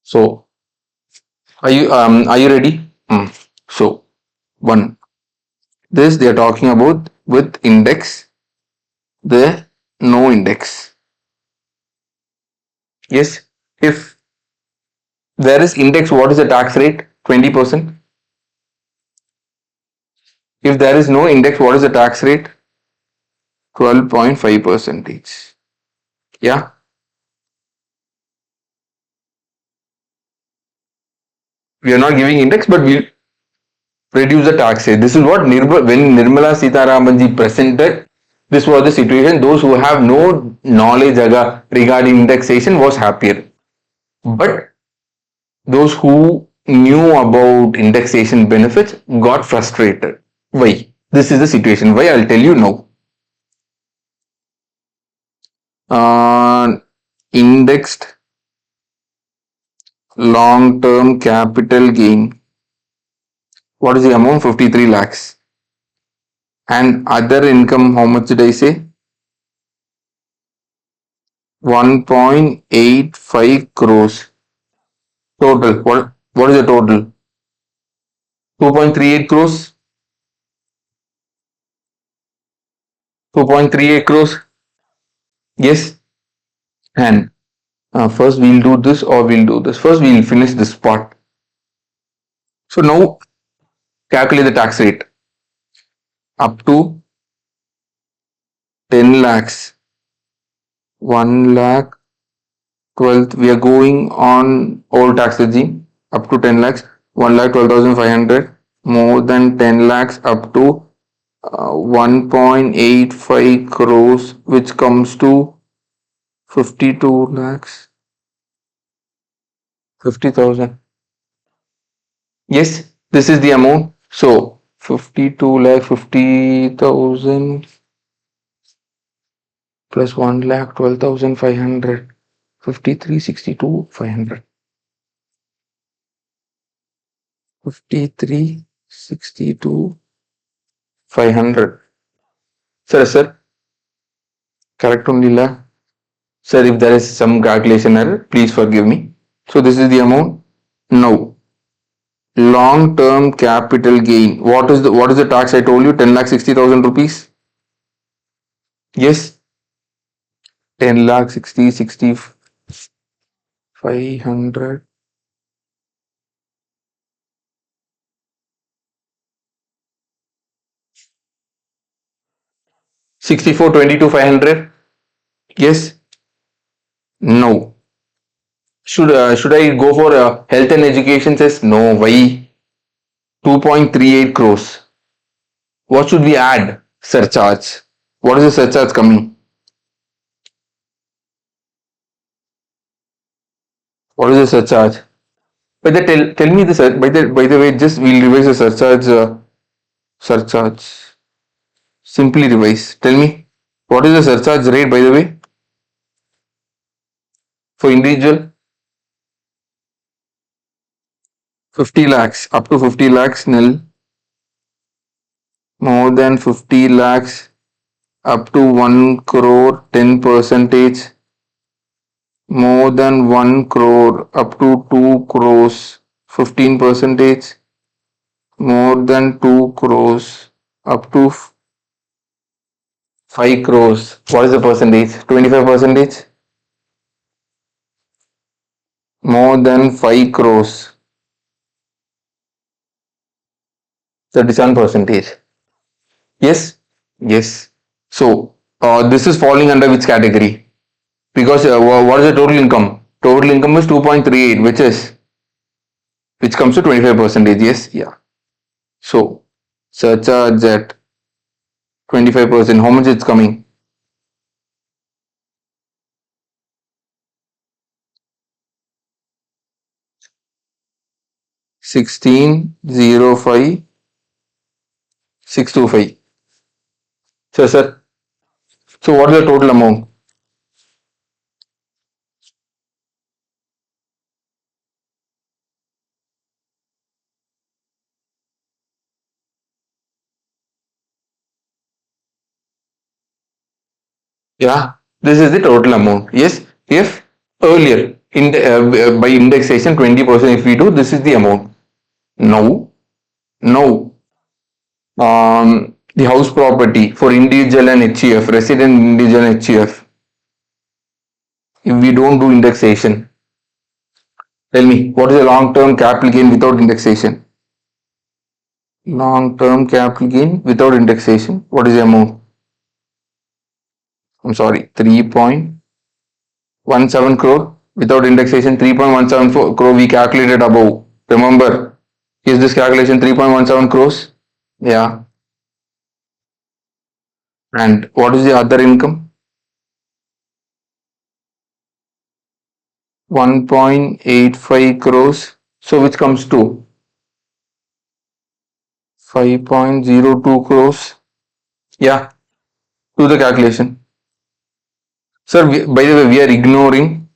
[SPEAKER 1] So are you ready? So one, this they are talking about with index, the no index. Yes. If there is index, what is the tax rate? 20%. If there is no index, what is the tax rate? 12.5 percentage. Yeah. We are not giving index, but we reduce the tax rate. This is what when Nirmala Sitharamanji presented, this was the situation. Those who have no knowledge regarding indexation was happier. But Those who knew about indexation benefits got frustrated. Why? This is the situation. Why? I'll tell you now. Indexed long term capital gain. What is the amount? 53 lakhs. And other income, how much did I say? 1.85 crores. Total. What is the total? 2.38 crores? 2.38 crores? Yes. And first we'll do this or we'll do this. First we'll finish this part. So now calculate the tax rate up to 10 lakhs. 1 lakh 12th. We are going on old tax regime up to 10 lakhs. 1 lakh 12,500. More than 10 lakhs up to 1.85 crores, which comes to 52 lakhs 50,000. Yes, this is the amount. So 52 lakh 50,000 plus 1 lakh 12,500. 5362 500. 5362 500. Sir, correct only la. Sir, if there is some calculation error, please forgive me. So this is the amount. Now, long term capital gain. What is the tax I told you? 10 lakh 60,000 rupees. Yes, 10 lakh 60 500. 64 22 500. Yes. No. Should I go for health and education? Says no. Why? 2.38 crores. What should we add? Surcharge. What is the surcharge coming? What is the surcharge? By the tell me the by the way, just we'll revise the surcharge. Surcharge. Simply revise. Tell me what is the surcharge rate by the way for individual? 50 lakhs up to 50 lakhs nil. More than 50 lakhs up to 1 crore 10 percentage. More than 1 crore up to 2 crores 15 percentage. More than 2 crores up to 5 crores. What is the percentage? 25 percentage. More than 5 crores. 37 percentage. Yes. Yes. So this is falling under which category? Because what is the total income? Total income is 2.38, which comes to 25 percentage. Yes. Yeah. So surcharge at 25%. How much it's coming? 16,05,625. Sir. So what is the total amount? Yeah, this is the total amount. Yes, if earlier by indexation 20% if we do, this is the amount. Now, the house property for individual and HEF, resident individual and HEF, if we don't do indexation, tell me what is the long term capital gain without indexation? Long term capital gain without indexation, what is the amount? I'm sorry, 3.17 crore without indexation, 3.174 crore we calculated above. Remember, is this calculation 3.17 crores? Yeah. And what is the other income? 1.85 crores. So which comes to 5.02 crores. Yeah, do the calculation. Sir, by the way, we are ignoring.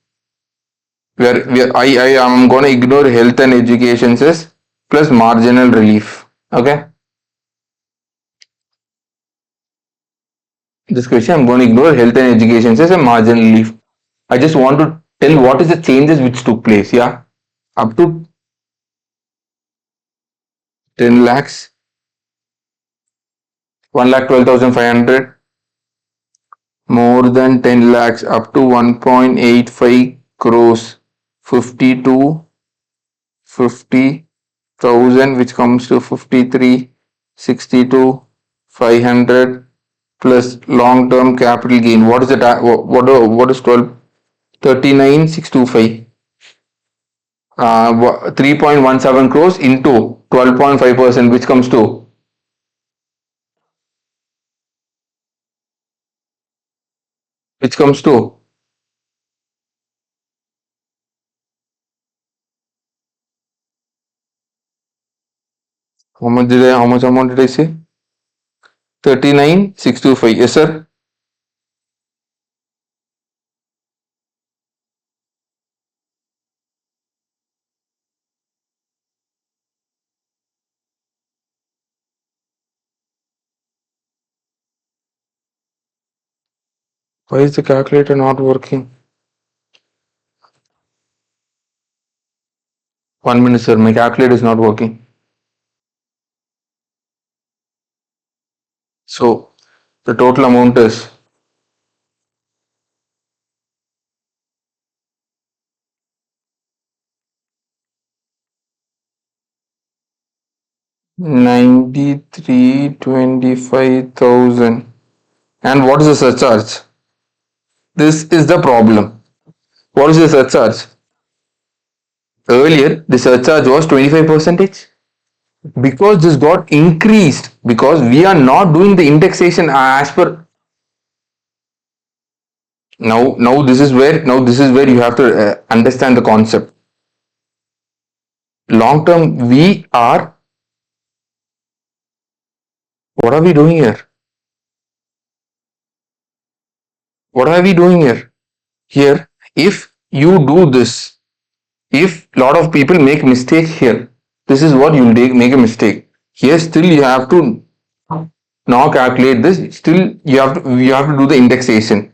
[SPEAKER 1] I am going to ignore health and education cess plus marginal relief. Okay. This question I'm going to ignore health and education cess and marginal relief. I just want to tell what is the changes which took place. Yeah. Up to 10 lakhs, 1,12,500, more than 10 lakhs, up to 1.85 crores, 52, 50,000, which comes to 53, 62, 500 plus long term capital gain. What is it? What is 12? 39,625. 3.17 crores into 12.5%, which comes to how much amount did I say? 39,625. Yes, sir. Why is the calculator not working? 1 minute, sir. My calculator is not working. So the total amount is 93,25,000. And what is the surcharge? This is the problem. What is the surcharge? Earlier, the surcharge was 25 percentage. Because this got increased, because we are not doing the indexation as per. Now this is where you have to understand the concept. Long term, we are. What are we doing here? What are we doing here? Here, if you do this, if lot of people make mistake here, this is what you'll make a mistake. Here, still you have to now calculate this. Still, you have to do the indexation.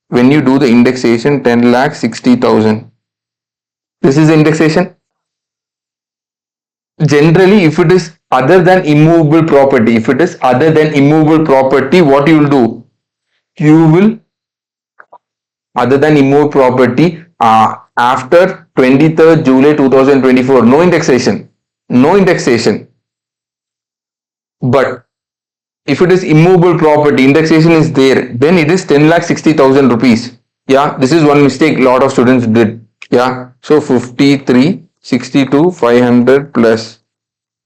[SPEAKER 1] When you do the indexation, 10 lakh 60,000. This is the indexation. Generally, if it is other than immovable property, what you will do? You will other than immovable property after 23rd July 2024, no indexation, no indexation. But if it is immovable property, indexation is there, then it is 10 lakh 60,000 rupees. Yeah, this is one mistake lot of students did. Yeah, so 53, 62, 500 plus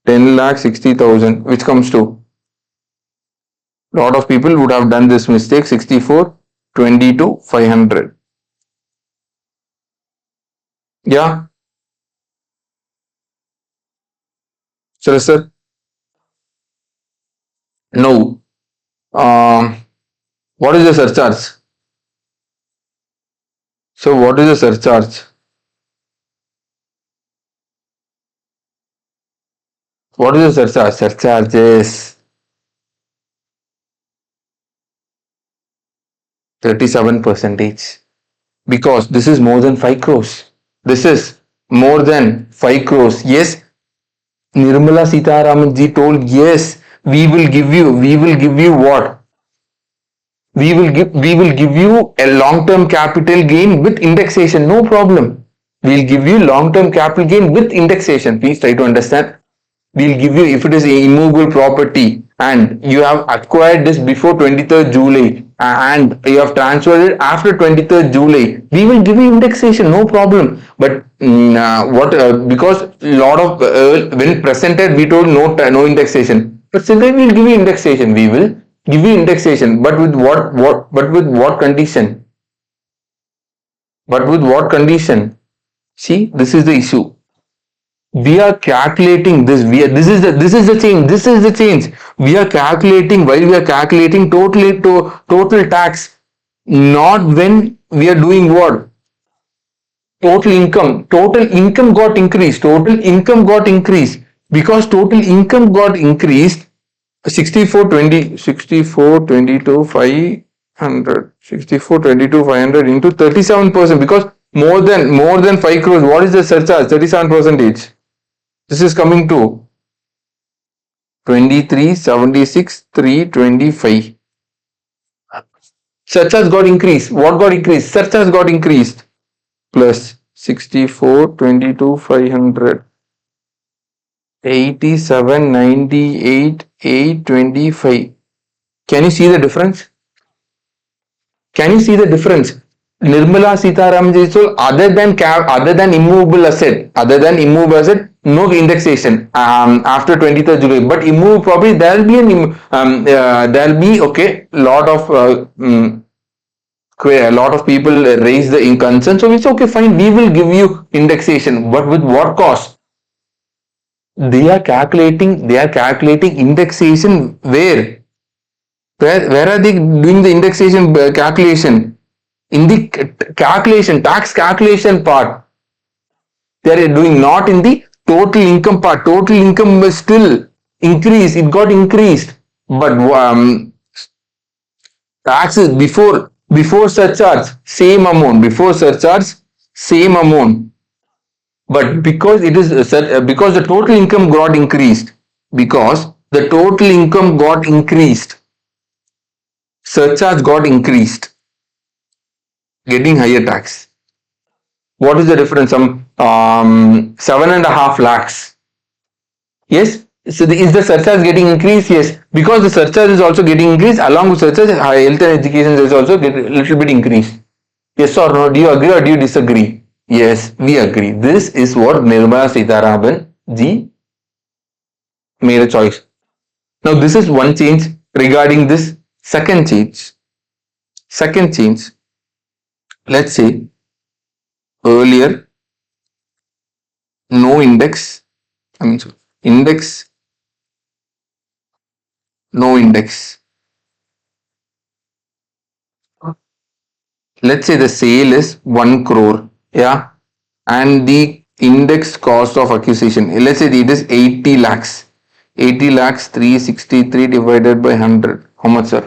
[SPEAKER 1] 10 lakh 60,000, which comes to lot of people would have done this mistake. 64, 22, 500. Yeah, sir. No. What is the surcharge? So what is the surcharge? What is the surcharge? Surcharge is 37 percentage, because this is more than 5 crores. This is more than 5 crores. Yes, Nirmala Sitaraman ji told, yes, we will give you what? We will give you a long-term capital gain with indexation. No problem. We'll give you long-term capital gain with indexation. Please try to understand. We'll give you, if it is a immovable property and you have acquired this before 23rd July and you have transferred it after 23rd July, we will give you indexation, no problem. But because a lot of when presented we told no indexation, but still we will give you indexation. We will give you indexation, but with what condition? But with what condition? See, this is the issue. We are calculating this. This is the change. This is the change. We are calculating while we are calculating total tax, not when we are doing what total income. Total income got increased. Total income got increased because total income got increased. 500 into 37% because more than 5 crores. What is the surcharge? 37 percentage. This is coming to 2376,325. Surcharge got increased. What got increased? Surcharge got increased. Plus 64,22,500. 87,98,825. Can you see the difference? Can you see the difference? Nirmala Sitaram ji told other than immovable asset, no indexation after 23rd July. But immovable property, there'll be okay. A lot of people raise the concern. So it's okay, fine. We will give you indexation, but with what cost? They are calculating indexation where are they doing the indexation calculation? In the tax calculation part, they are doing, not in the total income part. Total income was still increased. It got increased, but taxes before surcharge same amount. Before surcharge same amount. But because the total income got increased, because the total income got increased, surcharge got increased, getting higher tax. What is the difference? Some 7.5 lakhs. Yes. So is the surcharge getting increased? Yes. Because the surcharge is also getting increased, along with surcharge, health and education is also get a little bit increased. Yes or no? Do you agree or do you disagree? Yes, we agree. This is what Nirmala Sitharaman ji made a choice. Now this is one change regarding this. Second change. Second change. Let's say earlier no index. Index, no index. Let's say the sale is 1 crore. Yeah. And the index cost of acquisition, let's say it is 80 lakhs. 80 lakhs 363 divided by 100. How much, sir?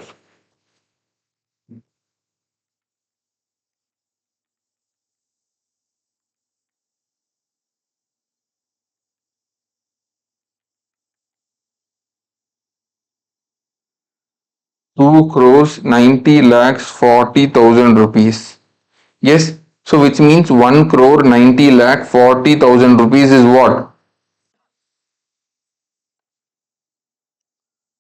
[SPEAKER 1] 2 crores 90 lakhs 40,000 rupees. Yes. So which means 1 crore 90 lakh 40,000 rupees is what?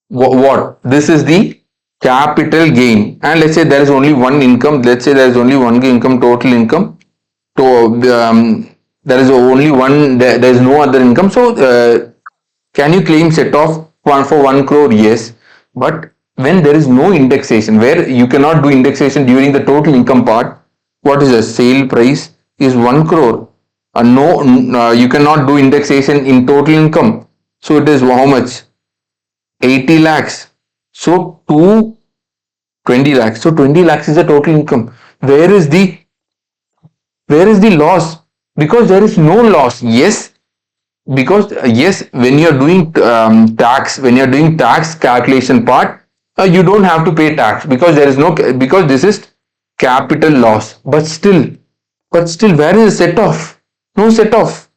[SPEAKER 1] What? This is the capital gain. And let's say there is only one income. Let's say there is only one income, total income. So there is only one, there is no other income. So can you claim set off for 1 crore? Yes. But when there is no indexation, where you cannot do indexation during the total income part, what is the sale price is 1 crore. No, you cannot do indexation in total income. So it is how much? 80 lakhs. So to 20 lakhs. So 20 lakhs is the total income. Where is the loss? Because there is no loss. Yes, because yes, when you're doing tax calculation part, you don't have to pay tax because there is no, because this is capital loss. But still, where is the set off? No set off.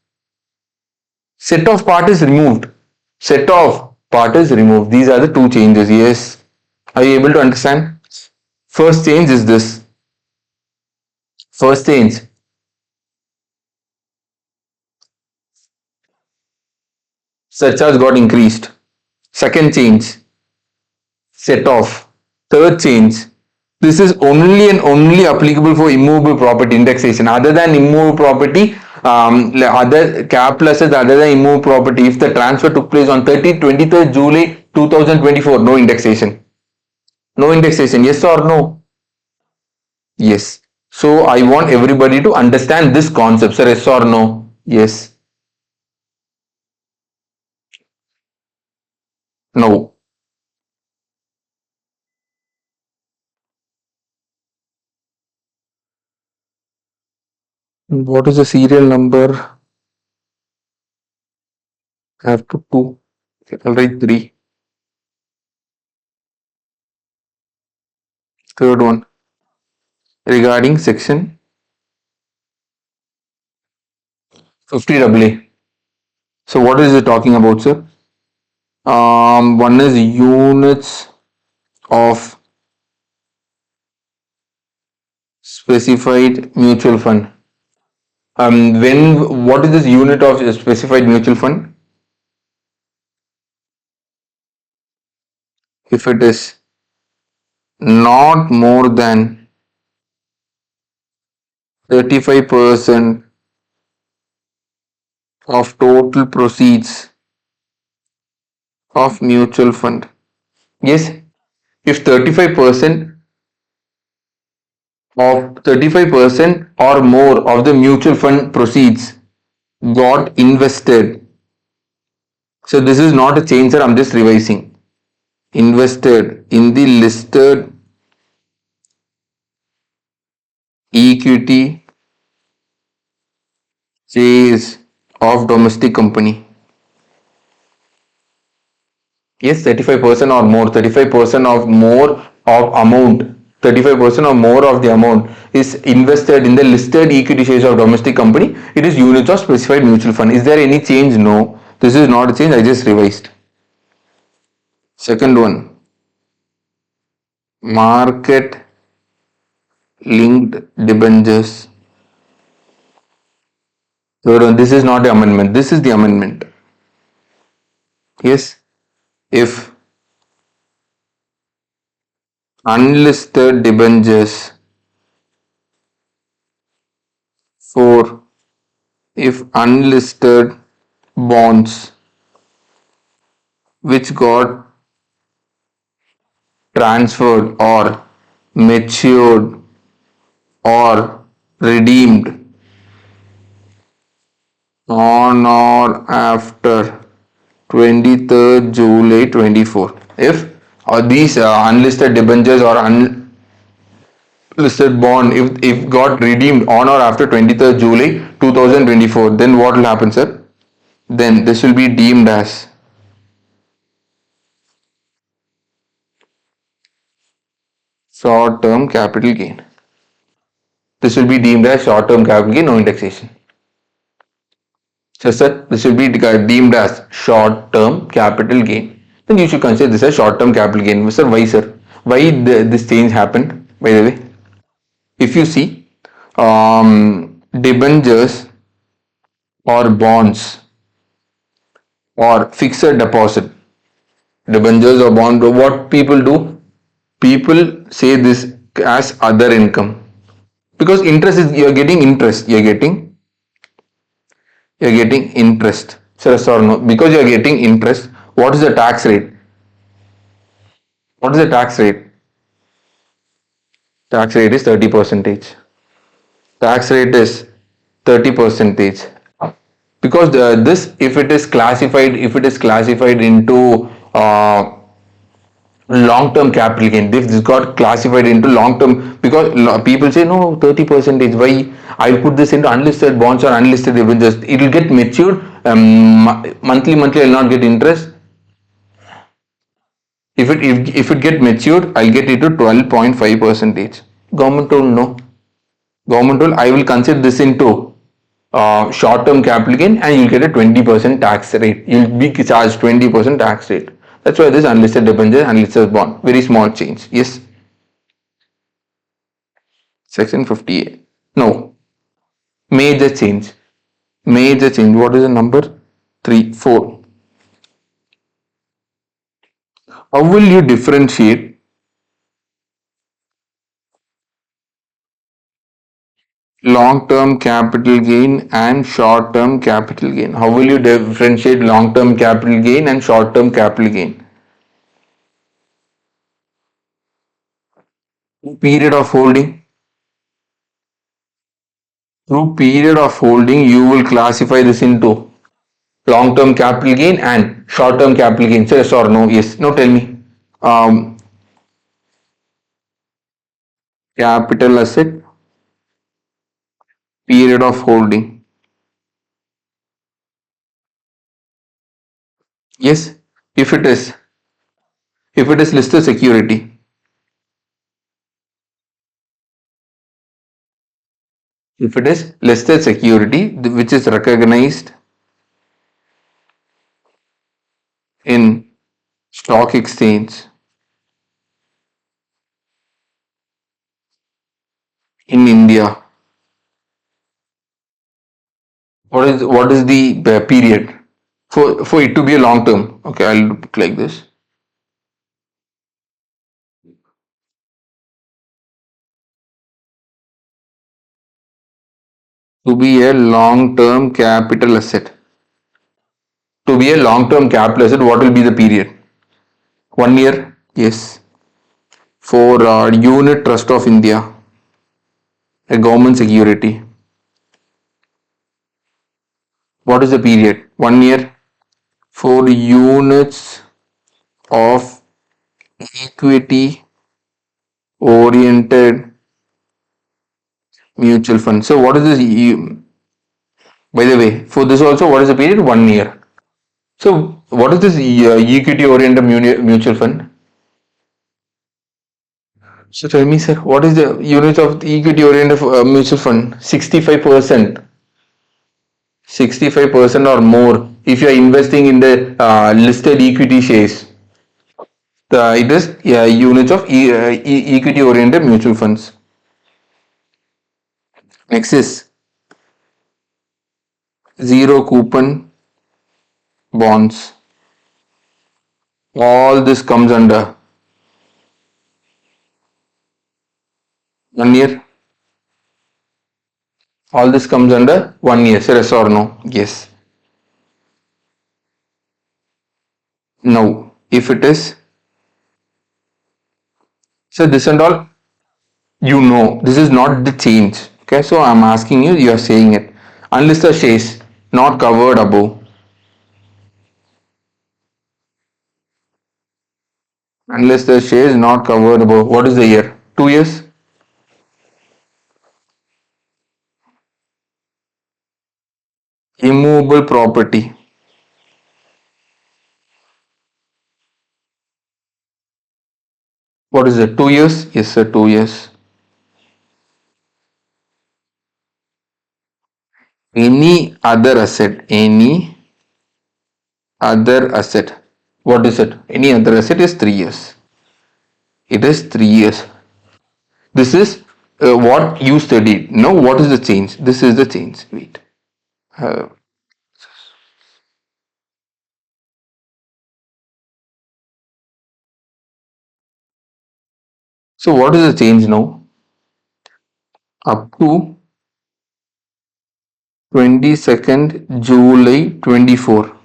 [SPEAKER 1] Set off part is removed. Set off part is removed. These are the two changes. Yes. Are you able to understand? First change is this. First change. Surcharge got increased. Second change. Set off. Third change. This is only and only applicable for immovable property indexation. Other than immovable property, other capital assets other than immovable property, if the transfer took place on 23rd July 2024, no indexation. No indexation. Yes or no? Yes. So I want everybody to understand this concept. Sir, yes or no? Yes. No. What is the serial number? I have to two. Okay, I'll write three. Third one. Regarding section 50AA. So what is it talking about, sir? One is units of specified mutual fund. When what is this unit of specified mutual fund? If it is not more than 35% of total proceeds of mutual fund. Yes, if 35% or more of the mutual fund proceeds got invested. So this is not a change, sir. I'm just revising. Invested in the listed equity shares of domestic company. Yes, 35% or more, 35% of more of amount, 35% or more of the amount is invested in the listed equity shares of domestic company. It is units of specified mutual fund. Is there any change? No. This is not a change. I just revised. Second one, market linked debentures. Third one, this is not the amendment. This is the amendment. Yes, if unlisted debentures for if unlisted bonds which got transferred or matured or redeemed on or after 23rd July 24. If these unlisted debentures or unlisted bond if got redeemed on or after 23rd July 2024, then what will happen, sir? Then this will be deemed as short term capital gain. This will be deemed as short term capital gain, no indexation. So, sir, this will be deemed as short term capital gain. Then you should consider this as short term capital gain. Sir, why, sir? Why this change happened, by the way? If you see, debentures or bonds or fixed deposit, debentures or bond, what people do? People say this as other income because interest is you're getting interest. So yes or no? Because you're getting interest, what is the tax rate? What is the tax rate? Tax rate is 30 percentage. Tax rate is 30 percentage. Because this, if it is classified into long term capital gain, this got classified into long term because people say no 30 percentage. Why? I'll put this into unlisted bonds or unlisted debentures. It will get matured monthly. I'll not get interest. If it get matured, I'll get it to 12.5 percentage. Government will no. Government will I will consider this into short term capital gain and you'll get a 20% tax rate. You'll be charged 20% tax rate. That's why this unlisted debenture, unlisted bond. Very small change. Yes. Section 58. No. Major change. Major change. What is the number? 3, 4. How will you differentiate long-term capital gain and short-term capital gain? How will you differentiate long-term capital gain and short-term capital gain? Period of holding. Through period of holding, you will classify this into long term capital gain and short term capital gain. So yes or no? Yes. No, tell me. Um, Capital asset, period of holding. Yes. If it is, if it is listed security, if it is listed security which is recognized in stock exchange in India, what is the period for it to be a long term? Okay, I'll do it like this. To be a long term capital asset. To be a long term capital asset, what will be the period? 1 year? Yes. For unit trust of India, a government security. What is the period? 1 year. For units of equity oriented mutual fund. So what is this? By the way, for this also, what is the period? 1 year. So what is this equity oriented mutual fund? So tell me, sir, what is the unit of the equity oriented mutual fund? 65%. 65% or more. If you are investing in the listed equity shares, it is units of equity oriented mutual funds. Next is zero coupon bonds. All this comes under 1 year. All this comes under 1 year. So yes or no? Yes. No. If it is, so this and all, this is not the change. Okay, so I'm asking you, you are saying it. Unless the shares not covered above, unless the share is not covered above, what is the year? 2 years? Immovable property. What is it? 2 years? Yes, sir, 2 years. Any other asset, any other asset. What is it? Any other asset is 3 years. It is 3 years. This is what you studied. Now, what is the change? This is the change. Wait. Uh, so, what is the change now? Up to 22nd July 24.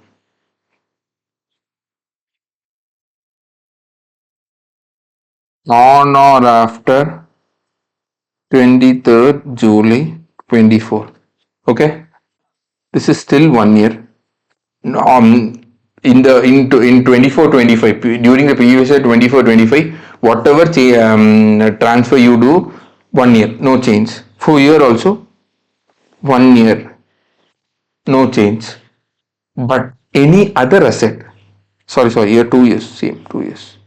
[SPEAKER 1] On or after 23rd July 24. Okay. This is still 1 year. In 24-25 during the previous year 24-25, whatever transfer you do, 1 year, no change. For year also, 1 year, no change. But any other asset, sorry, year 2 years, same 2 years.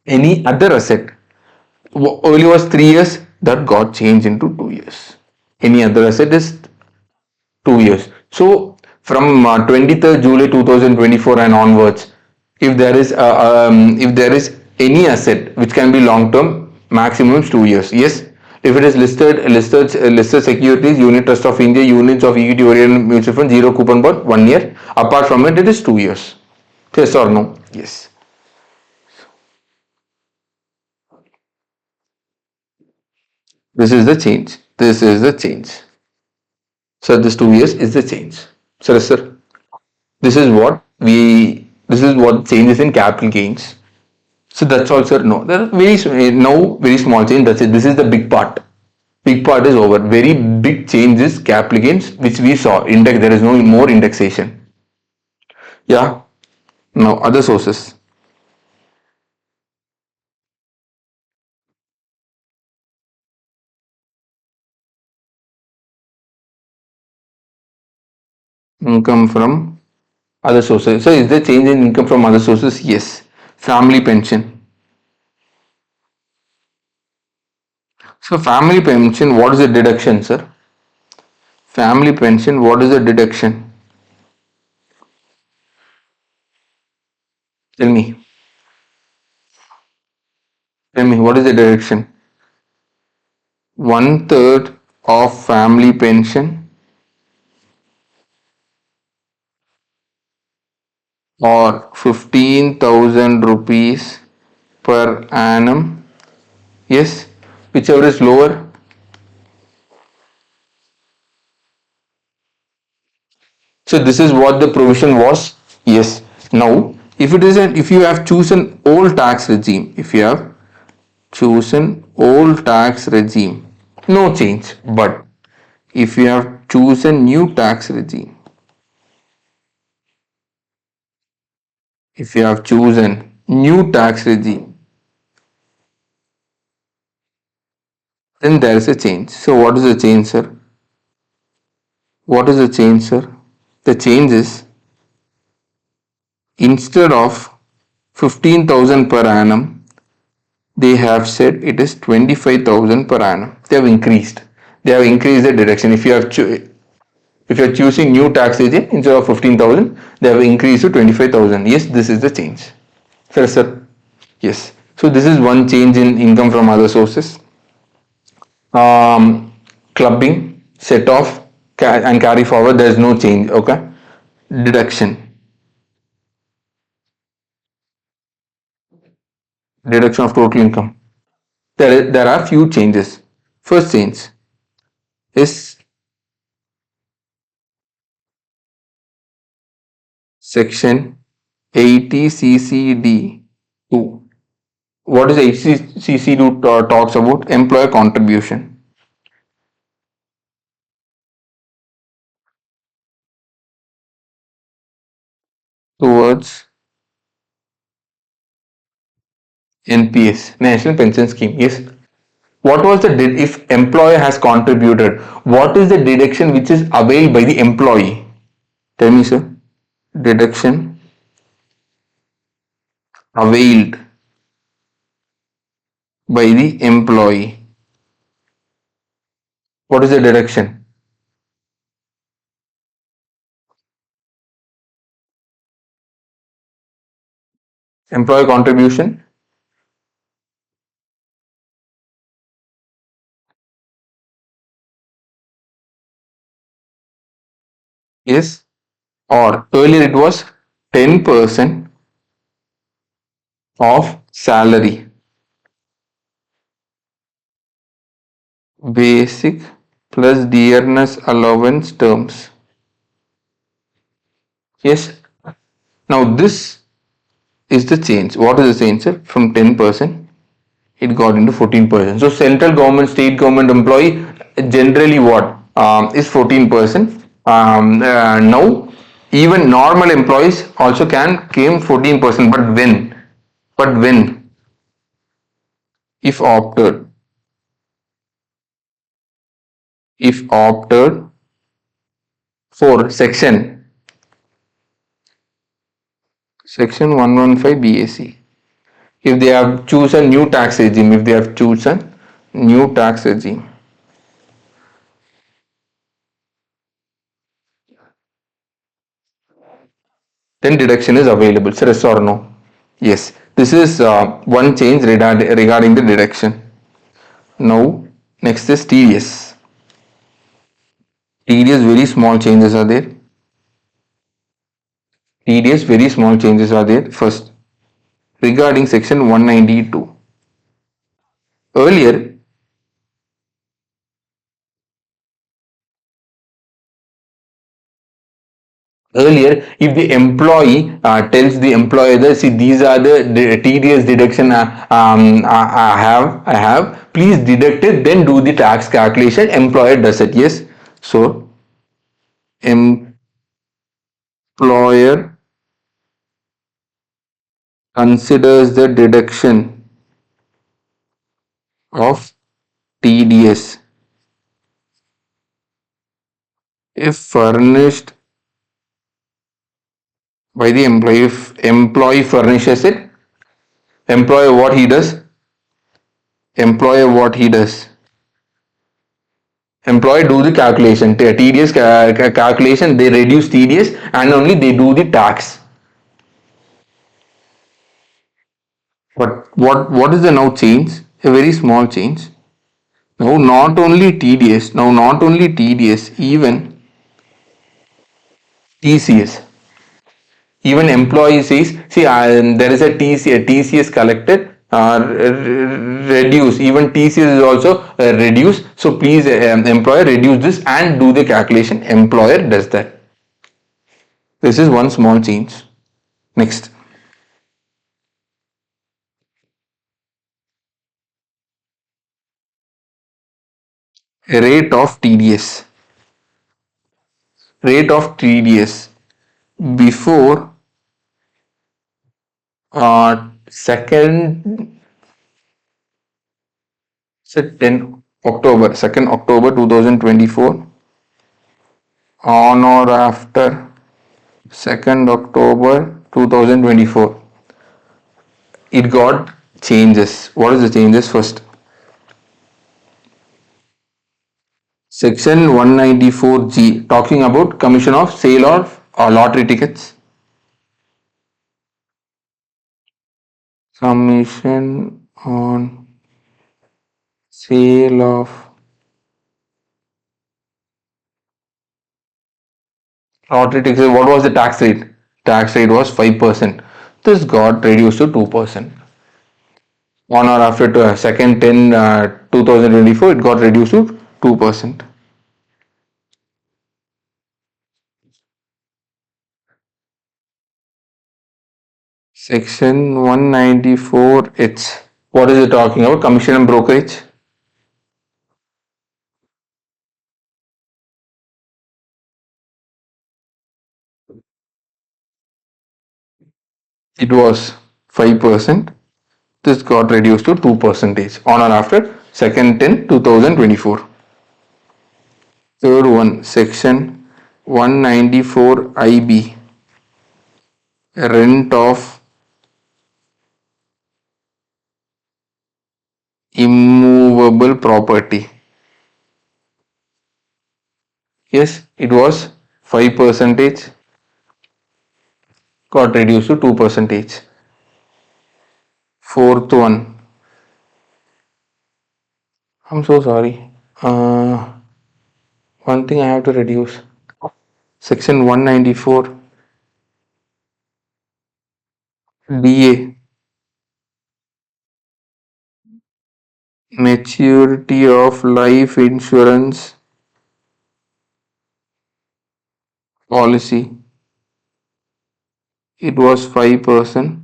[SPEAKER 1] Any other asset, earlier was 3 years, that got changed into 2 years. Any other asset is 2 years. So from 23rd July 2024 and onwards, if there is any asset which can be long term, maximum is 2 years. Yes. If it is listed securities, unit trust of India, units of equity oriented mutual fund, zero coupon bond, 1 year. Apart from it, it is 2 years. Yes or no? Yes. This is the change. This is the change. So this 2 years is the change. Sir. This is what changes in capital gains. So that's also no. There are very no very small change. That's it. This is the big part. Big part is over. Very big changes capital gains which we saw. Index, there is no more indexation. Yeah. Now other sources. Income from other sources. So is there change in income from other sources? Yes. Family pension. So family pension, what is the deduction, sir? Family pension, what is the deduction? Tell me. Tell me, what is the deduction? One third of family pension or 15,000 rupees per annum. Yes, whichever is lower. So this is what the provision was. Yes. Now, if it is if you have chosen old tax regime, if you have chosen old tax regime, no change. But if you have chosen new tax regime, if you have chosen new tax regime, then there is a change. So what is the change, sir? What is the change, sir? The change is instead of 15,000 per annum, they have said it is 25,000 per annum. They have increased. They have increased the deduction. If you are choosing new tax regime instead of 15,000, they have increased to 25,000. Yes, this is the change. Sir. Yes. So this is one change in income from other sources. Clubbing, set off, and carry forward. There is no change. Okay. Deduction. Deduction of total income. There are few changes. First change is section 80 CCD 2. What is 80 CCD 2 talks about? Employer contribution towards NPS, National Pension Scheme. Yes. What was the if employer has contributed? What is the deduction which is availed by the employee? Tell me, sir. Deduction availed by the employee. What is the deduction? Employer contribution. Yes. Or earlier it was 10% of salary. Basic plus dearness allowance terms. Yes. Now this is the change. What is the change, sir? From 10%, it got into 14%. So central government, state government employee generally what is 14%. Now even normal employees also can claim 14%. But when? But when? If opted. If opted for section 115 BAC. If they have chosen new tax regime, if they have chosen new tax regime, then deduction is available. So yes or no? Yes. This is one change regarding the deduction. Now, next is TDS. TDS, very small changes are there. TDS, very small changes are there. First, regarding section 192. Earlier, Earlier, if the employee tells the employer that, see, these are the TDS deduction I have, please deduct it, then do the tax calculation. Employer does it. Yes. So employer considers the deduction of TDS if furnished by the employee. If employee furnishes it, employer what he does? Employer what he does? Employee do the calculation, TDS calculation. They reduce TDS and only they do the tax. But what is the now change? A very small change. Now not only TDS. Now not only TDS. Even TCS. Even employee says, see, there is a TCS collected, reduce. Even TCS is also reduce. So please, employer reduce this and do the calculation. Employer does that. This is one small change. Next, rate of TDS. Rate of TDS before second, say 10 October, 2nd October 2024, on or after 2nd October 2024, it got changes. What is the changes? First, section 194G, talking about commission of sale of lottery tickets. Commission on sale of lottery tickets. What was the tax rate? Tax rate was 5%. This got reduced to 2%. On or after 2nd 10 2024, it got reduced to 2%. Section 194H. What is it talking about? Commission and brokerage. It was 5%. This got reduced to 2% on or after 2nd 10 2024. Third one, section 194IB, rent of immovable property. Yes, it was 5%, got reduced to 2%. Fourth one, I'm so sorry. One thing I have to reduce. Section 194 DA, maturity of life insurance policy. It was 5%.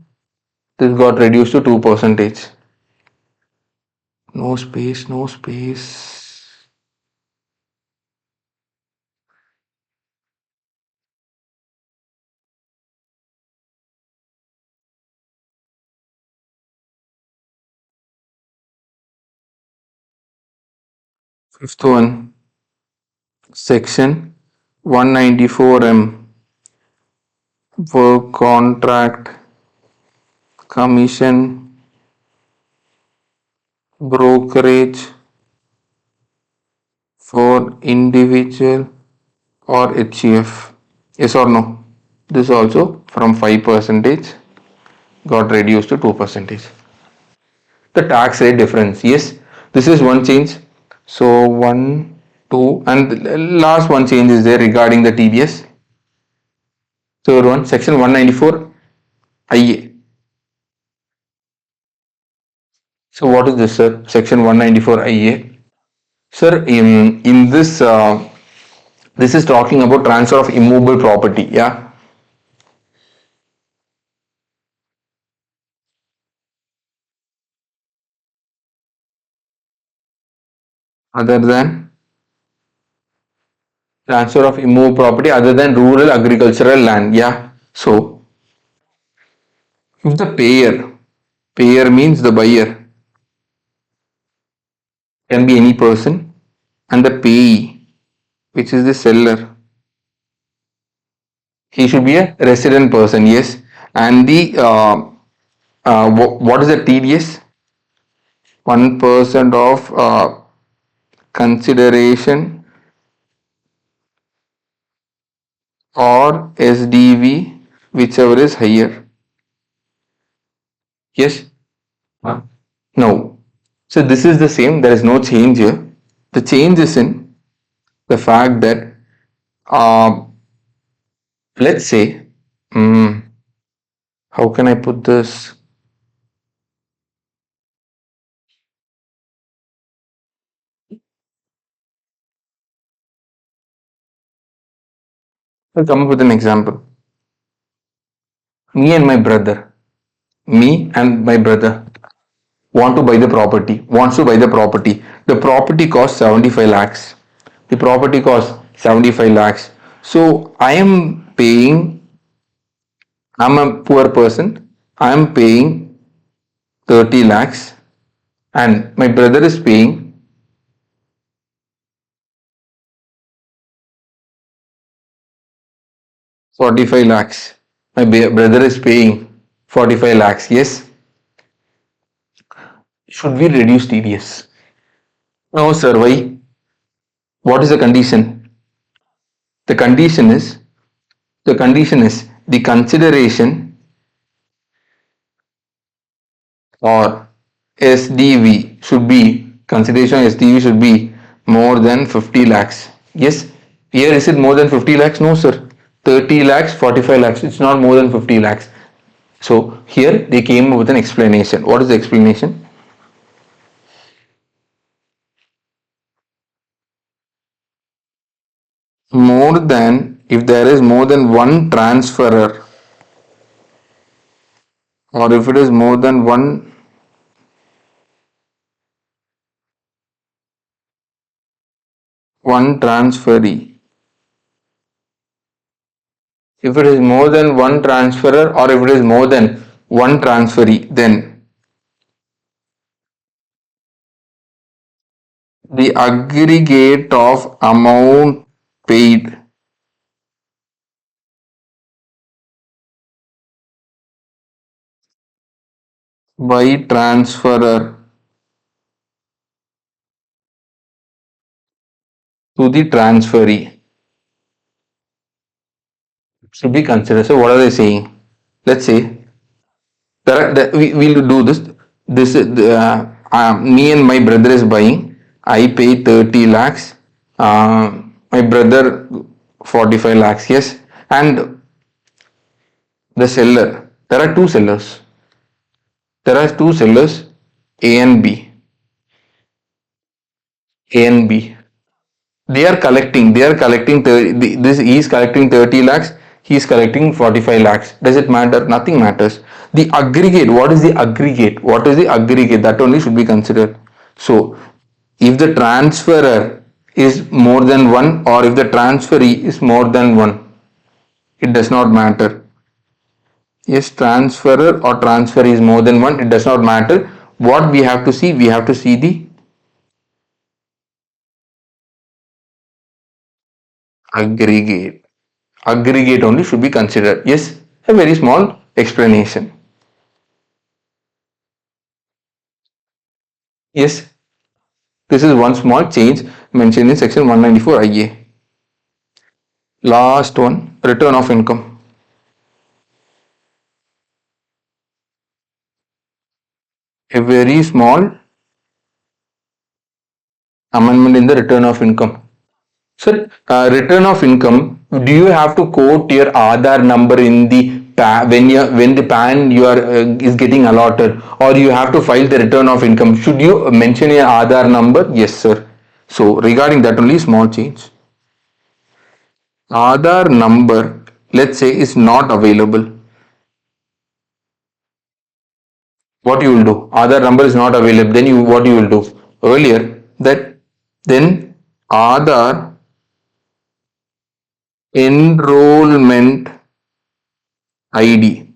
[SPEAKER 1] This got reduced to 2%. No space, no space. Fifth one, section 194M, work contract, commission, brokerage for individual or HUF. Yes or no? This also from 5% got reduced to 2%. The tax rate difference. Yes, this is one change. So one, two, and the last one change is there regarding the TDS. Third one, section 194 IA. So what is this, sir? Section 194 IA. Sir, in this This is talking about transfer of immovable property. Yeah. Other than transfer of immovable property other than rural agricultural land. Yeah. So if the payer means the buyer, can be any person, and the payee, which is the seller, he should be a resident person. Yes. And the what is the TDS? 1% of consideration or SDV, whichever is higher. Yes? Huh? No. So this is the same. There is no change here. The change is in the fact that uh, let's say, how can I put this? I'll come up with an example. Me and my brother, me and my brother wants to buy the property. The property costs 75 lakhs. The property costs 75 lakhs. So I'm a poor person. I am paying 30 lakhs and my brother is paying 45 lakhs. My brother is paying 45 lakhs. Yes. Should we reduce TDS? No, sir. Why? What is the condition? The condition is the consideration or SDV should be consideration SDV should be more than 50 lakhs. Yes. Here is it more than 50 lakhs? No, sir. 30 lakhs, 45 lakhs. It's not more than 50 lakhs. So here they came up with an explanation. What is the explanation? More than, if there is more than one transferor, or if it is more than one transferee, if it is more than one transferor or if it is more than one transferee, then the aggregate of amount paid by transferor to the transferee should be considered. So what are they saying? Let's say we will do this. This me and my brother is buying. I pay 30 lakhs. My brother 45 lakhs. Yes, and the seller. There are two sellers. There are two sellers, A and B. A and B. They are collecting 30, this he is collecting 30 lakhs, he is collecting 45 lakhs. Does it matter? Nothing matters. The aggregate, what is the aggregate? What is the aggregate? That only should be considered. So if the transferor is more than one or if the transferee is more than one, it does not matter. Yes, transferor or transferee is more than one, it does not matter. What we have to see? We have to see the aggregate. Aggregate only should be considered. Yes, a very small explanation. Yes, this is one small change mentioned in section 194 IA. Last one, return of income. A very small amendment in the return of income. So, return of income, do you have to quote your Aadhaar number in the when the PAN you are is getting allotted, or you have to file the return of income? Should you mention your Aadhaar number? Yes, sir. So regarding that only small change. Aadhaar number, let's say, is not available. What you will do? Aadhaar number is not available. Then you what you will do? Earlier that then Aadhaar enrollment ID.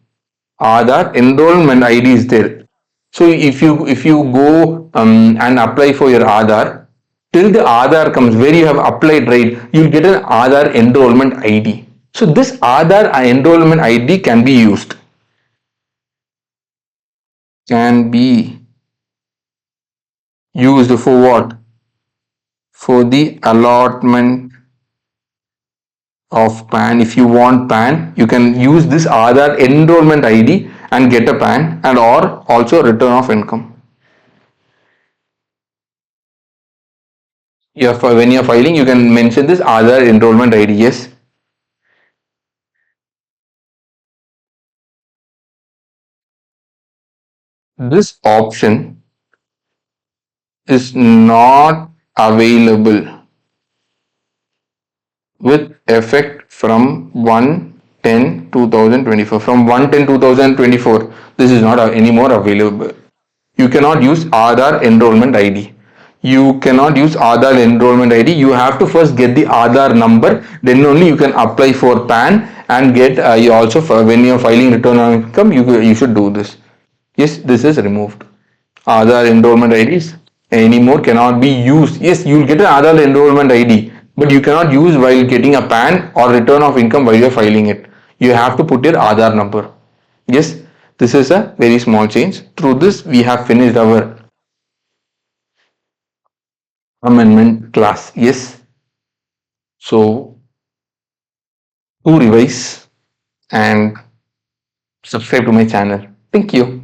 [SPEAKER 1] Aadhaar enrollment ID is there. So if you go and apply for your Aadhaar, till the Aadhaar comes where you have applied, right, you'll get an Aadhaar enrollment ID. So this Aadhaar enrollment ID can be used. Can be used for what? For the allotment of PAN. If you want PAN, you can use this Aadhaar enrollment ID and get a PAN, and or also return of income. When you're filing, you can mention this Aadhaar enrollment ID. Yes, this option is not available with effect from 1/10/2024. From 1/10/2024, this is not anymore available. You cannot use Aadhaar enrollment ID. You cannot use Aadhaar enrollment ID. You have to first get the Aadhaar number. Then only you can apply for PAN and get. You also when you are filing return on income, you should do this. Yes, this is removed. Aadhaar enrollment IDs anymore cannot be used. Yes, you will get an Aadhaar enrollment ID, but you cannot use while getting a PAN or return of income while you are filing it. You have to put your Aadhaar number. Yes, this is a very small change. Through this, we have finished our amendment class. Yes, so do revise and subscribe to my channel. Thank you.